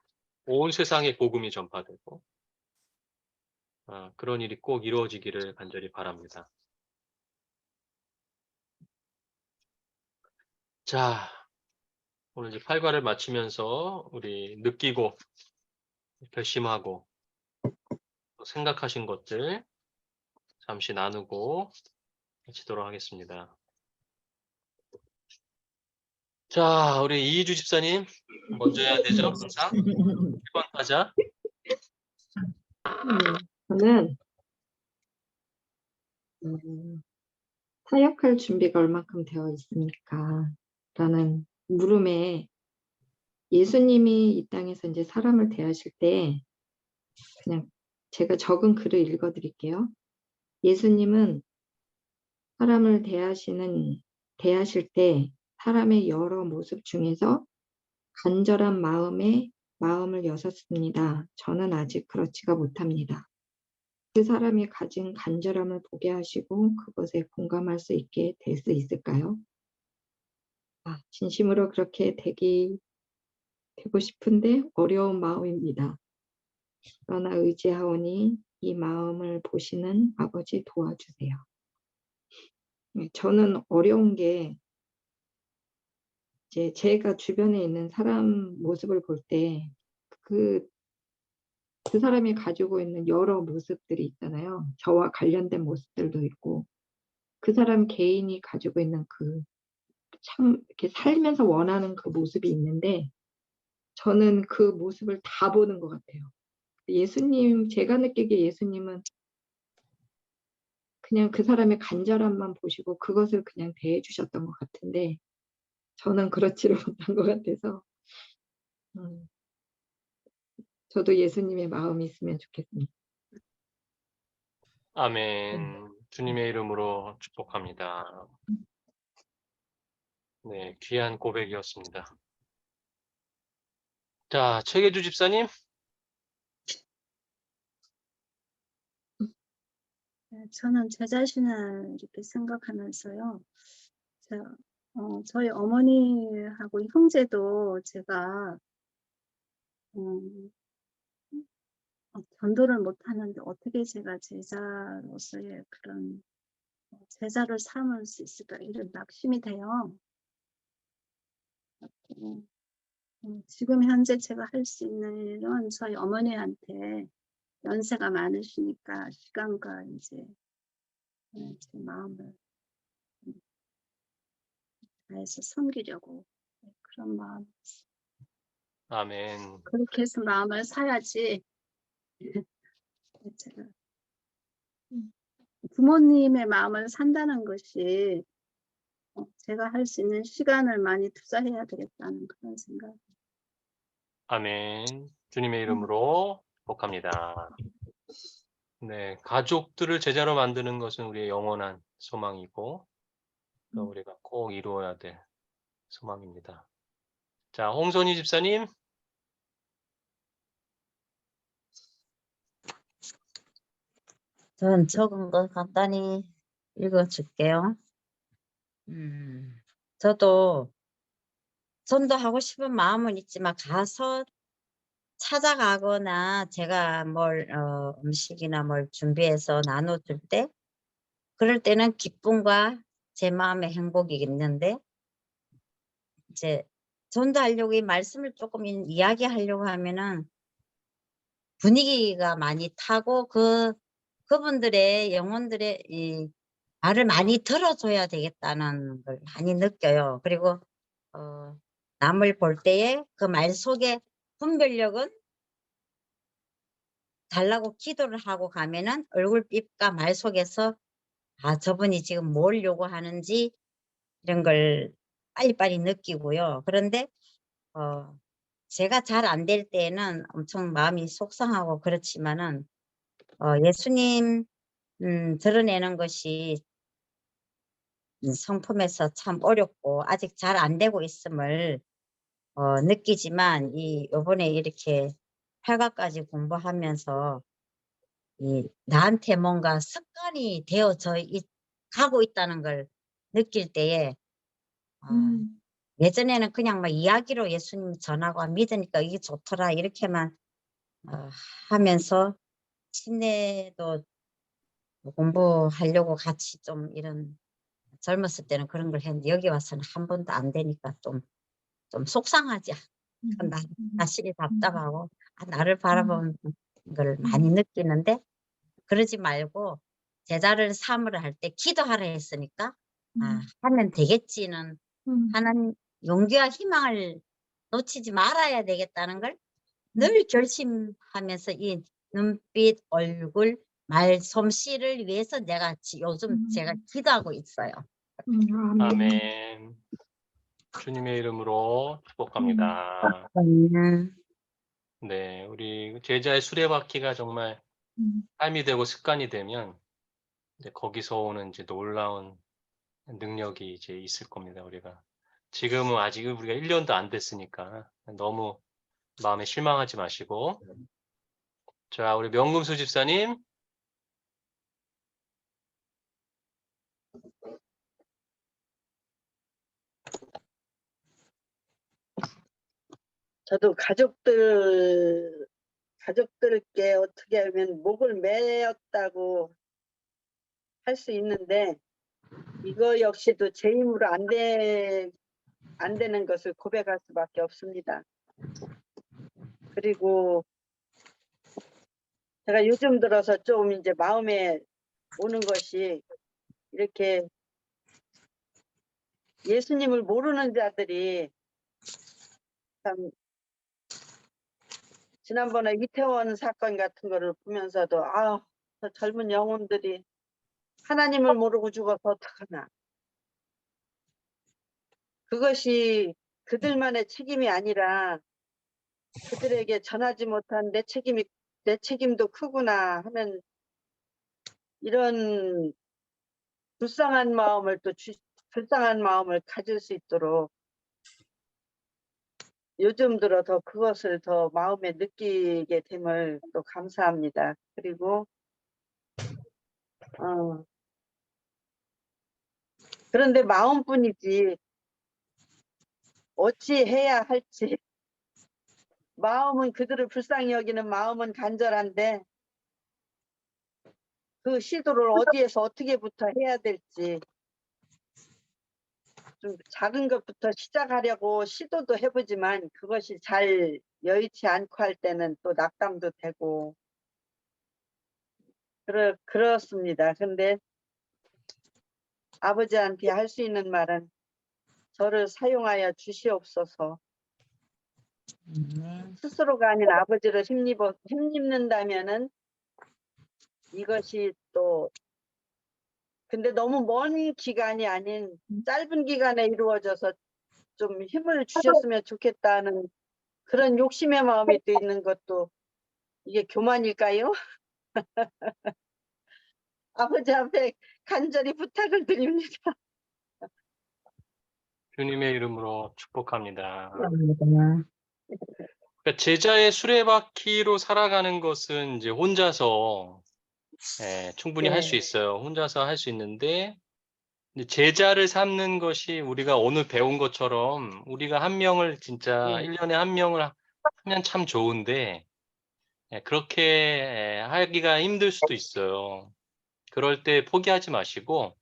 온 세상에 복음이 전파되고 그런 일이 꼭 이루어지기를 간절히 바랍니다. 자, 오늘 이제 8과를 마치면서 우리 느끼고 결심하고 생각하신 것들 잠시 나누고 마치도록 하겠습니다. 자, 우리 이희주 집사님 먼저 해야 되죠? 항상 1번 타자. 저는 사역할 준비가 얼마큼 되어 있습니까? 라는 물음에 예수님이 이 땅에서 이제 사람을 대하실 때 그냥 제가 적은 글을 읽어드릴게요. 예수님은 사람을 대하실 때 사람의 여러 모습 중에서 간절한 마음을 여셨습니다. 저는 아직 그렇지가 못합니다. 그 사람이 가진 간절함을 보게 하시고 그것에 공감할 수 있게 될 수 있을까요? 진심으로 그렇게 되고 싶은데 어려운 마음입니다. 그러나 의지하오니 이 마음을 보시는 아버지 도와주세요. 저는 어려운 게 이제 제가 주변에 있는 사람 모습을 볼 때 그 사람이 가지고 있는 여러 모습들이 있잖아요. 저와 관련된 모습들도 있고 그 사람 개인이 가지고 있는 참 이렇게 살면서 원하는 그 모습이 있는데 저는 그 모습을 다 보는 것 같아요. 제가 느끼기에 예수님은 그냥 그 사람의 간절함만 보시고 그것을 그냥 대해 주셨던 것 같은데 저는 그렇지를 못한 것 같아서 저도 예수님의 마음이 있으면 좋겠습니다. 아멘. 주님의 이름으로 축복합니다. 네, 귀한 고백이었습니다. 자, 최계주 집사님. 저는 제 자신을 이렇게 생각하면서요. 저희 어머니하고 형제도 제가 전도를 못하는데 어떻게 제가 제자로서의 그런 제자를 삼을 수 있을까 이런 낙심이 돼요. 지금 현재 제가 할 수 있는 일은 저희 어머니한테 연세가 많으시니까 시간과 이제 제 마음을 다해서 섬기려고 그런 마음. 아멘. 그렇게 해서 마음을 사야지. 제가 부모님의 마음을 산다는 것이 제가 할 수 있는 시간을 많이 투자해야 되겠다는 그런 생각. 아멘. 주님의 이름으로 축복합니다. 네, 가족들을 제자로 만드는 것은 우리의 영원한 소망이고 또 우리가 꼭 이루어야 될 소망입니다. 자, 홍선희 집사님. 전 적은 거 간단히 읽어줄게요. 저도 전도하고 싶은 마음은 있지만 가서 찾아가거나 제가 음식이나 뭘 준비해서 나눠줄 때 그럴 때는 기쁨과 제 마음의 행복이 있는데 이제 전도하려고 이 말씀을 조금 이야기하려고 하면은 분위기가 많이 타고 그분들의 영혼들의 이 말을 많이 들어줘야 되겠다는 걸 많이 느껴요. 그리고 남을 볼 때에 그 말 속에 분별력은 달라고 기도를 하고 가면은 얼굴빛과 말 속에서 저분이 지금 뭘 요구하는지 이런 걸 빨리빨리 느끼고요. 그런데 제가 잘 안 될 때에는 엄청 마음이 속상하고 그렇지만은 예수님 드러내는 것이 성품에서 참 어렵고 아직 잘 안 되고 있음을 느끼지만 요번에 이렇게 8과까지 공부하면서 나한테 뭔가 습관이 되어져 가고 있다는 걸 느낄 때에 예전에는 그냥 막 이야기로 예수님 전하고 믿으니까 이게 좋더라 이렇게만 하면서 침례도 공부하려고 같이 좀 이런 젊었을 때는 그런 걸 했는데 여기 와서는 한 번도 안 되니까 좀 속상하지. 나 자신이 답답하고 나를 바라보는 걸 많이 느끼는데 그러지 말고 제자를 삼으라 할 때 기도하라 했으니까 하면 되겠지는 하는 용기와 희망을 놓치지 말아야 되겠다는 걸 늘 결심하면서 이 눈빛, 얼굴, 말 솜씨를 위해서 요즘 제가 기도하고 있어요. 아멘. 아멘. 주님의 이름으로 축복합니다. 네, 우리 제자의 수레바퀴가 정말 삶이 되고 습관이 되면 이제 거기서 오는 이제 놀라운 능력이 이제 있을 겁니다. 우리가 지금은 아직 우리가 1년도 안 됐으니까 너무 마음에 실망하지 마시고. 자, 우리 명금수 집사님. 저도 가족들께 어떻게 하면 목을 메었다고 할 수 있는데 이거 역시도 제 힘으로 안 되는 것을 고백할 수밖에 없습니다. 그리고 제가 요즘 들어서 좀 이제 마음에 오는 것이 이렇게 예수님을 모르는 자들이 참 지난번에 이태원 사건 같은 거를 보면서도 저 젊은 영혼들이 하나님을 모르고 죽어서 어떡하나. 그것이 그들만의 책임이 아니라 그들에게 전하지 못한 내 책임도 크구나 하는 이런 불쌍한 마음을 가질 수 있도록 요즘 들어 더 그것을 더 마음에 느끼게 됨을 또 감사합니다. 그리고 그런데 마음뿐이지 어찌 해야 할지. 마음은 그들을 불쌍히 여기는 마음은 간절한데 그 시도를 어디에서 어떻게부터 해야 될지 좀 작은 것부터 시작하려고 시도도 해보지만 그것이 잘 여의치 않고 할 때는 또 낙담도 되고 그렇습니다. 근데 아버지한테 할 수 있는 말은 저를 사용하여 주시옵소서. 스스로가 아닌 아버지를 힘입는다면은 이것이 또 근데 너무 먼 기간이 아닌 짧은 기간에 이루어져서 좀 힘을 주셨으면 좋겠다는 그런 욕심의 마음이 또 있는 것도 이게 교만일까요? 아버지 앞에 간절히 부탁을 드립니다. 주님의 이름으로 축복합니다. 감사합니다. 그러니까 제자의 수레바퀴로 살아가는 것은 이제 혼자서 충분히 할 수 네. 있어요. 혼자서 할 수 있는데 이제 제자를 삼는 것이 우리가 오늘 배운 것처럼 우리가 한 명을 진짜 네. 1년에 한 명을 하면 참 좋은데 그렇게 하기가 힘들 수도 있어요. 그럴 때 포기하지 마시고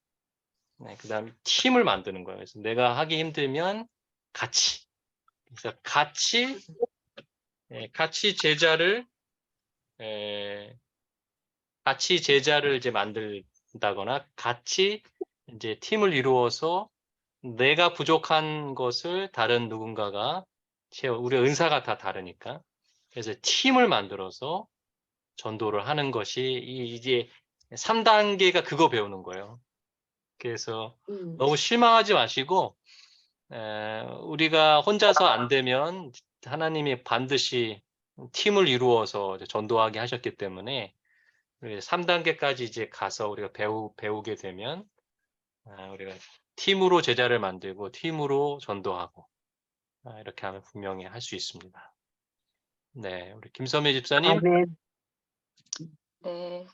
그다음에 팀을 만드는 거예요. 그래서 내가 하기 힘들면 같이. 그래서 같이 제자를 이제 만든다거나 같이 이제 팀을 이루어서 내가 부족한 것을 다른 누군가가 채워. 우리 은사가 다 다르니까. 그래서 팀을 만들어서 전도를 하는 것이 이제 3단계가 그거 배우는 거예요. 그래서 너무 실망하지 마시고 우리가 혼자서 안 되면 하나님이 반드시 팀을 이루어서 전도하게 하셨기 때문에 3단계까지 이제 가서 우리가 배우게 되면 우리가 팀으로 제자를 만들고 팀으로 전도하고 이렇게 하면 분명히 할 수 있습니다. 네, 우리 김선미 집사님. 아멘. 네.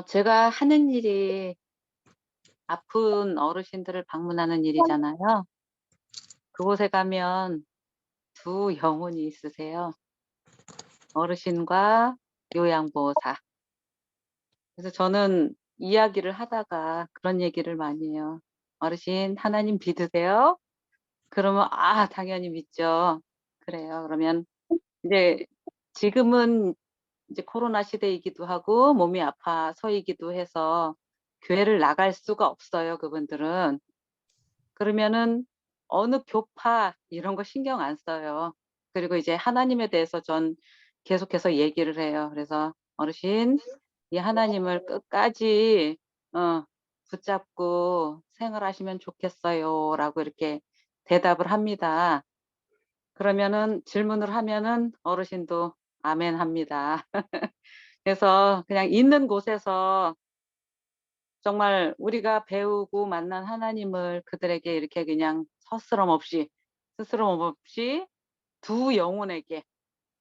제가 하는 일이 아픈 어르신들을 방문하는 일이잖아요. 그곳에 가면 두 영혼이 있으세요. 어르신과 요양보호사. 그래서 저는 이야기를 하다가 그런 얘기를 많이 해요. 어르신, 하나님 믿으세요? 그러면, 당연히 믿죠. 그래요. 그러면 이제 지금은 이제 코로나 시대이기도 하고 몸이 아파서이기도 해서 교회를 나갈 수가 없어요, 그분들은. 그러면은 어느 교파 이런 거 신경 안 써요. 그리고 이제 하나님에 대해서 전 계속해서 얘기를 해요. 그래서 어르신, 이 하나님을 끝까지 붙잡고 생활하시면 좋겠어요라고 이렇게 대답을 합니다. 그러면은 질문을 하면은 어르신도 아멘 합니다. 그래서 그냥 있는 곳에서 정말 우리가 배우고 만난 하나님을 그들에게 이렇게 그냥 스스럼 없이 두 영혼에게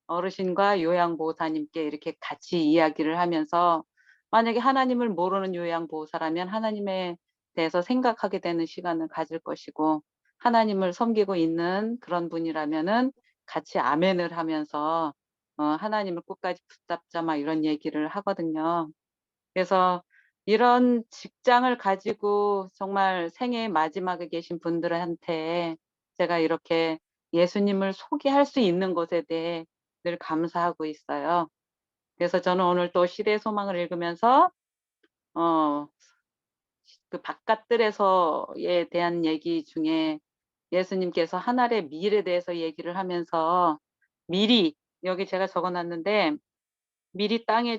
어르신과 요양보호사님께 이렇게 같이 이야기를 하면서 만약에 하나님을 모르는 요양보호사라면 하나님에 대해서 생각하게 되는 시간을 가질 것이고 하나님을 섬기고 있는 그런 분이라면은 같이 아멘을 하면서 하나님을 끝까지 붙잡자 막 이런 얘기를 하거든요. 그래서 이런 직장을 가지고 정말 생애의 마지막에 계신 분들한테 제가 이렇게 예수님을 소개할 수 있는 것에 대해 늘 감사하고 있어요. 그래서 저는 오늘 또 시대의 소망을 읽으면서 그 바깥들에서에 대한 얘기 중에 예수님께서 하늘의 밀에 대해서 얘기를 하면서 밀이 여기 제가 적어놨는데 밀이 땅에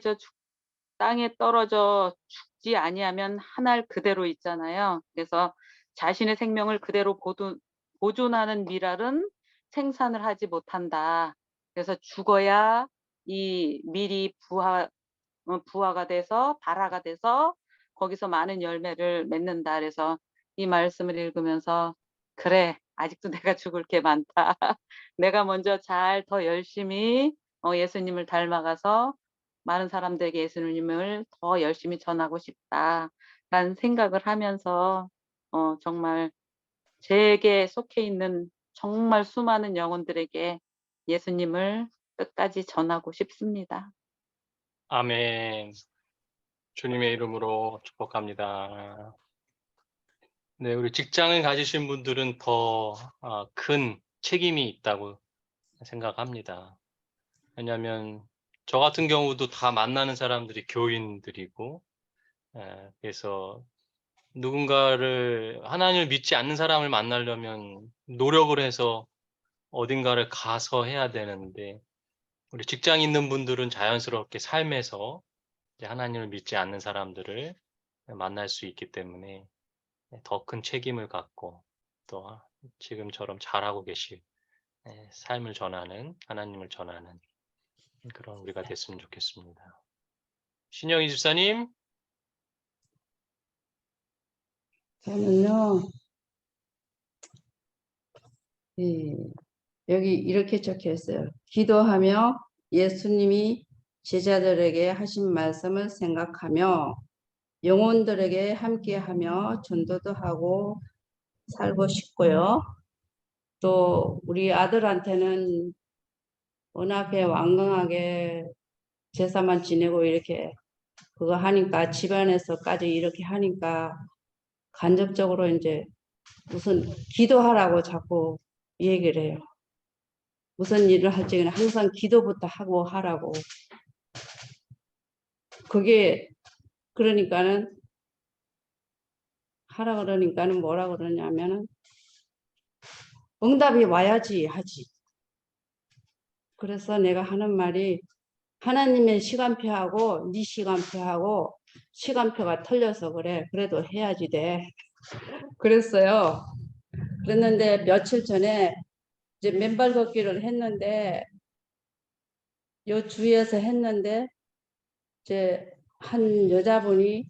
떨어져 죽지 아니하면 한 알 그대로 있잖아요. 그래서 자신의 생명을 그대로 보존하는 밀알은 생산을 하지 못한다. 그래서 죽어야 이 밀이 부화가 돼서 발화가 돼서 거기서 많은 열매를 맺는다. 그래서 이 말씀을 읽으면서 그래, 아직도 내가 죽을 게 많다. 내가 먼저 더 열심히 예수님을 닮아가서 많은 사람들에게 예수님을 더 열심히 전하고 싶다. 라는 생각을 하면서 정말 제게 속해 있는 정말 수많은 영혼들에게 예수님을 끝까지 전하고 싶습니다. 아멘. 주님의 이름으로 축복합니다. 네, 우리 직장을 가지신 분들은 더 큰 책임이 있다고 생각합니다. 왜냐하면 저 같은 경우도 다 만나는 사람들이 교인들이고, 그래서 누군가를 하나님을 믿지 않는 사람을 만나려면 노력을 해서 어딘가를 가서 해야 되는데, 우리 직장 있는 분들은 자연스럽게 삶에서 이제 하나님을 믿지 않는 사람들을 만날 수 있기 때문에 더 큰 책임을 갖고 또 지금처럼 잘하고 계실 삶을 전하는, 하나님을 전하는 그런 우리가 됐으면 좋겠습니다. 신영희 집사님. 저는요, 여기 이렇게 적혀 있어요. 기도하며 예수님이 제자들에게 하신 말씀을 생각하며 영혼들에게 함께하며 전도도 하고 살고 싶고요. 또 우리 아들한테는 워낙에 완강하게 제사만 지내고 이렇게 그거 하니까 집안에서까지 이렇게 하니까 간접적으로 이제 무슨 기도하라고 자꾸 얘기를 해요. 무슨 일을 할 적에는 항상 기도부터 하고 하라고. 그게 그러니까는 하라 그러니까는 뭐라 그러냐면은 응답이 와야지 하지. 그래서 내가 하는 말이 하나님의 시간표하고 네 시간표하고 시간표가 틀려서 그래. 그래도 해야지 돼. 그랬어요. 그랬는데 며칠 전에 이제 맨발 걷기를 했는데 요 주위에서 했는데 이제 한 여자분이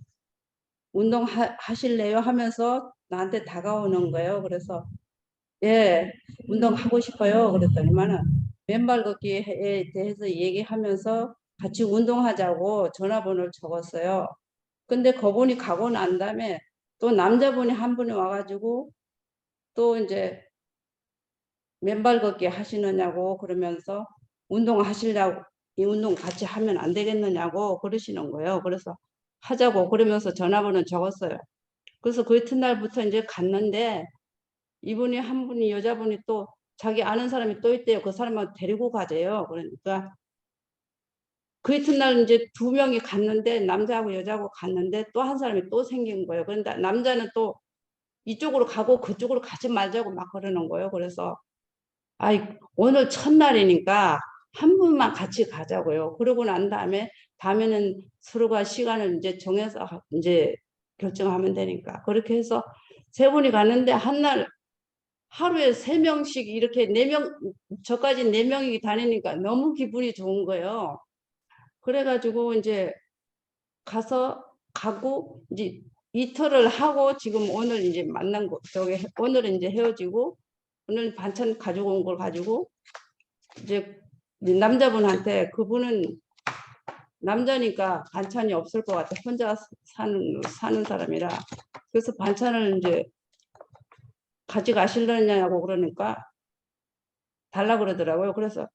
운동 하실래요 하면서 나한테 다가오는 거예요. 그래서 예, 운동하고 싶어요. 그랬더니만은 맨발 걷기에 대해서 얘기하면서 같이 운동하자고 전화번호를 적었어요. 근데 그분이 가고 난 다음에 또 남자분이 한 분이 와가지고 또 이제 맨발 걷기 하시느냐고 그러면서 운동하시려고 이 운동 같이 하면 안 되겠느냐고 그러시는 거예요. 그래서 하자고 그러면서 전화번호 적었어요. 그래서 그 이튿날부터 이제 갔는데 이분이 한 분이 여자분이 또 자기 아는 사람이 또 있대요. 그 사람을 데리고 가재요. 그러니까 그 이튿날 이제 2명이 갔는데 남자하고 여자하고 갔는데 또 한 사람이 또 생긴 거예요. 그런데 남자는 또 이쪽으로 가고 그쪽으로 가지 말자고 막 그러는 거예요. 그래서 아이 오늘 첫날이니까 한 분만 같이 가자고요. 그러고 난 다음에는 서로가 시간을 이제 정해서 이제 결정하면 되니까 그렇게 해서 3분이 갔는데 한날 하루에 3명씩 이렇게 4명 저까지 4명이 다니니까 너무 기분이 좋은 거예요. 그래가지고 이제 가고 이제 이틀을 하고 지금 오늘 이제 만난 거 오늘은 이제 헤어지고 오늘 반찬 가지고 온 걸 가지고 이제 남자분한테 그분은 남자니까 반찬이 없을 것 같아. 혼자 사는 사람이라. 그래서 반찬을 이제 가져가시려냐고 그러니까 달라 그러더라고요. 그래서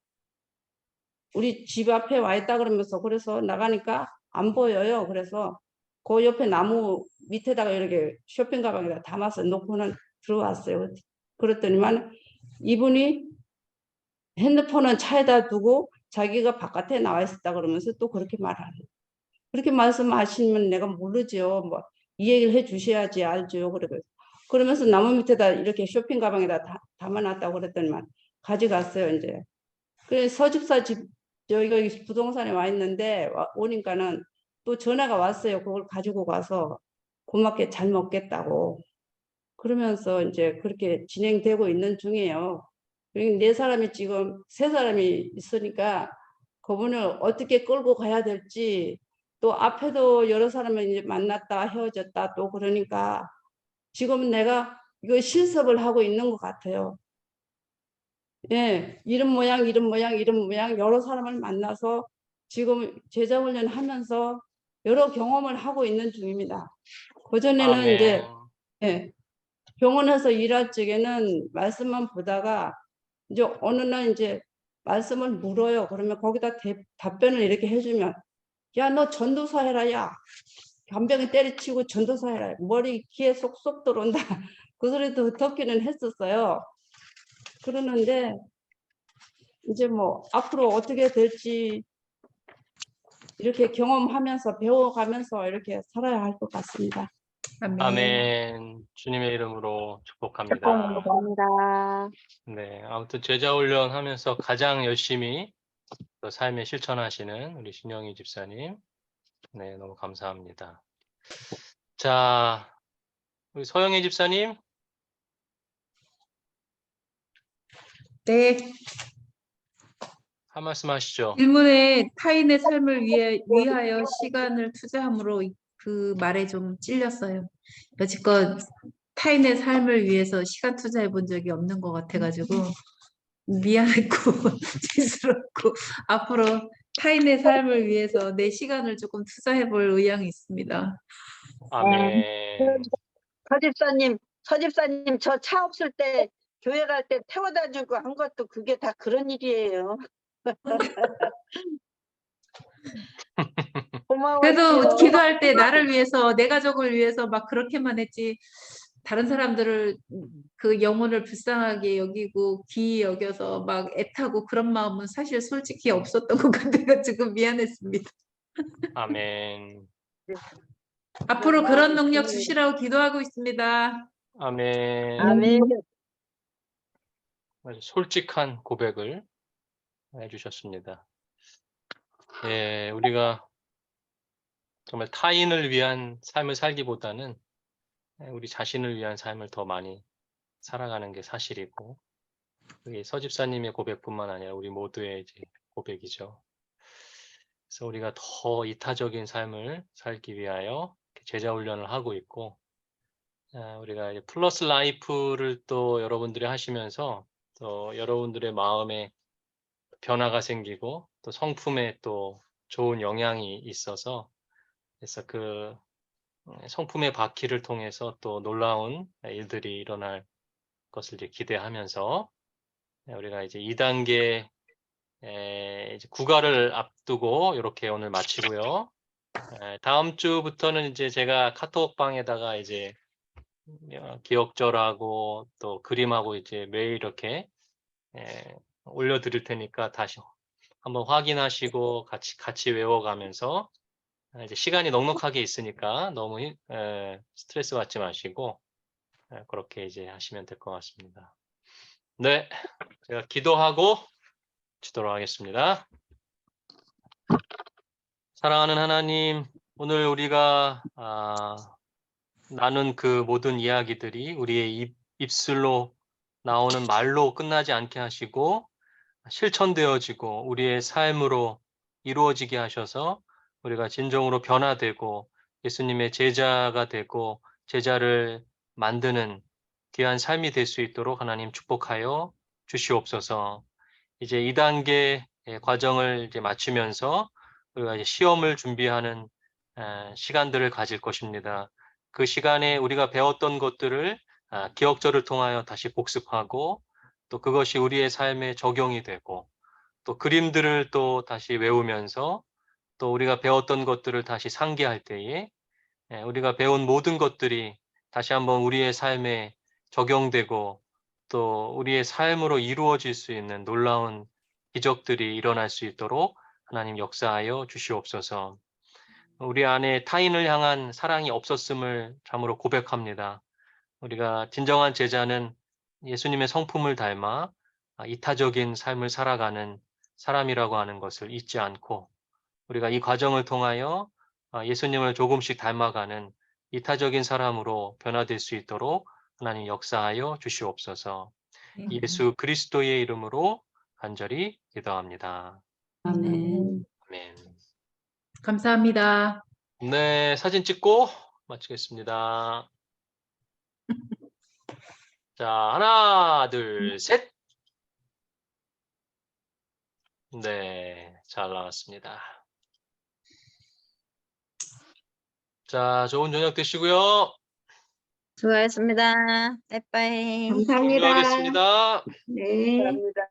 우리 집 앞에 와 있다 그러면서 그래서 나가니까 안 보여요. 그래서 그 옆에 나무 밑에다가 이렇게 쇼핑 가방에다 담아서 놓고는 들어왔어요. 그랬더니만 이분이 핸드폰은 차에다 두고 자기가 바깥에 나와 있었다 그러면서 또 그렇게 말하는. 그렇게 말씀하시면 내가 모르죠. 뭐 이 얘기를 해 주셔야지 알죠. 그러면서 나무 밑에다 이렇게 쇼핑 가방에다 담아놨다고 그랬더니만 가져갔어요. 이제 그래서 서집사 집 여기 부동산에 와 있는데 오니까는 또 전화가 왔어요. 그걸 가지고 가서 고맙게 잘 먹겠다고. 그러면서 이제 그렇게 진행되고 있는 중이에요. 그리고 4사람이 지금 3사람이 있으니까 그분을 어떻게 끌고 가야 될지 또 앞에도 여러 사람을 이제 만났다 헤어졌다 또 그러니까 지금 내가 이거 실습을 하고 있는 것 같아요. 예, 이런 모양 여러 사람을 만나서 지금 제자훈련 하면서 여러 경험을 하고 있는 중입니다. 그전에는 이제 아멘. 예, 병원에서 일할 적에는 말씀만 보다가 이제 어느 날 이제 말씀을 물어요. 그러면 거기다 답변을 이렇게 해주면 야, 너 전도사 해라. 야, 간병이 때려치고 전도사 해라. 머리 귀에 쏙쏙 들어온다. 그 소리도 듣기는 했었어요. 그러는데 이제 뭐 앞으로 어떻게 될지 이렇게 경험하면서 배워가면서 이렇게 살아야 할 것 같습니다. 아멘. 주님의 이름으로 축복합니다. 감사합니다. 네, 아무튼 제자 훈련 하면서 가장 열심히 또 삶에 실천하시는 우리 신영희 집사님. 네, 너무 감사합니다. 자, 우리 서영희 집사님. 네, 한 말씀 하시죠. 질문에 타인의 삶을 위하여 시간을 투자함으로 그 말에 좀 찔렸어요. 여지껏 타인의 삶을 위해서 시간 투자해 본 적이 없는 것 같아가지고 미안했고 죄스럽고 앞으로 타인의 삶을 위해서 내 시간을 조금 투자해 볼 의향이 있습니다. 아멘. 서집사님 저 차 없을 때 교회 갈 때 태워다 주고 한 것도 그게 다 그런 일이에요. 고마워요. 그래도 기도할 때 나를 위해서 내 가족을 위해서 막 그렇게만 했지 다른 사람들을 그 영혼을 불쌍하게 여기고 귀히 여겨서 막 애타고 그런 마음은 사실 솔직히 없었던 것 같아가지고 미안했습니다. 아멘. 앞으로 그런 능력 주시라고 기도하고 있습니다. 아멘. 아멘. 아주 솔직한 고백을 해주셨습니다. 예, 우리가 정말 타인을 위한 삶을 살기보다는 우리 자신을 위한 삶을 더 많이 살아가는 게 사실이고, 그게 서집사님의 고백뿐만 아니라 우리 모두의 이제 고백이죠. 그래서 우리가 더 이타적인 삶을 살기 위하여 제자 훈련을 하고 있고, 우리가 이제 플러스 라이프를 또 여러분들이 하시면서 또 여러분들의 마음에 변화가 생기고 또 성품에 또 좋은 영향이 있어서, 그래서 그 성품의 바퀴를 통해서 또 놀라운 일들이 일어날 것을 이제 기대하면서 우리가 이제 2단계 이제 국가를 앞두고 이렇게 오늘 마치고요. 다음 주부터는 이제 제가 카톡방에다가 이제 기억절하고 또 그림하고 이제 매일 이렇게 올려드릴 테니까 다시 한번 확인하시고 같이 외워가면서 이제 시간이 넉넉하게 있으니까 너무 스트레스 받지 마시고 그렇게 이제 하시면 될 것 같습니다. 네, 제가 기도하고 치도록 하겠습니다. 사랑하는 하나님, 오늘 우리가 나눈 그 모든 이야기들이 우리의 입술로 나오는 말로 끝나지 않게 하시고 실천되어지고 우리의 삶으로 이루어지게 하셔서 우리가 진정으로 변화되고 예수님의 제자가 되고 제자를 만드는 귀한 삶이 될 수 있도록 하나님 축복하여 주시옵소서. 이제 2단계 과정을 이제 마치면서 우리가 이제 시험을 준비하는 시간들을 가질 것입니다. 그 시간에 우리가 배웠던 것들을 기억절을 통하여 다시 복습하고 또 그것이 우리의 삶에 적용이 되고 또 그림들을 또 다시 외우면서 또 우리가 배웠던 것들을 다시 상기할 때에 우리가 배운 모든 것들이 다시 한번 우리의 삶에 적용되고 또 우리의 삶으로 이루어질 수 있는 놀라운 기적들이 일어날 수 있도록 하나님 역사하여 주시옵소서. 우리 안에 타인을 향한 사랑이 없었음을 참으로 고백합니다. 우리가 진정한 제자는 예수님의 성품을 닮아 이타적인 삶을 살아가는 사람이라고 하는 것을 잊지 않고 우리가 이 과정을 통하여 예수님을 조금씩 닮아가는 이타적인 사람으로 변화될 수 있도록 하나님 역사하여 주시옵소서. 예수 그리스도의 이름으로 간절히 기도합니다. 아멘. 아멘. 감사합니다. 네, 사진 찍고 마치겠습니다. 자, 하나, 둘, 셋. 네, 잘 나왔습니다. 자, 좋은 저녁 되시고요. 수고하셨습니다. 빠이빠이. 감사합니다. 종료하겠습니다. 네. 감사합니다.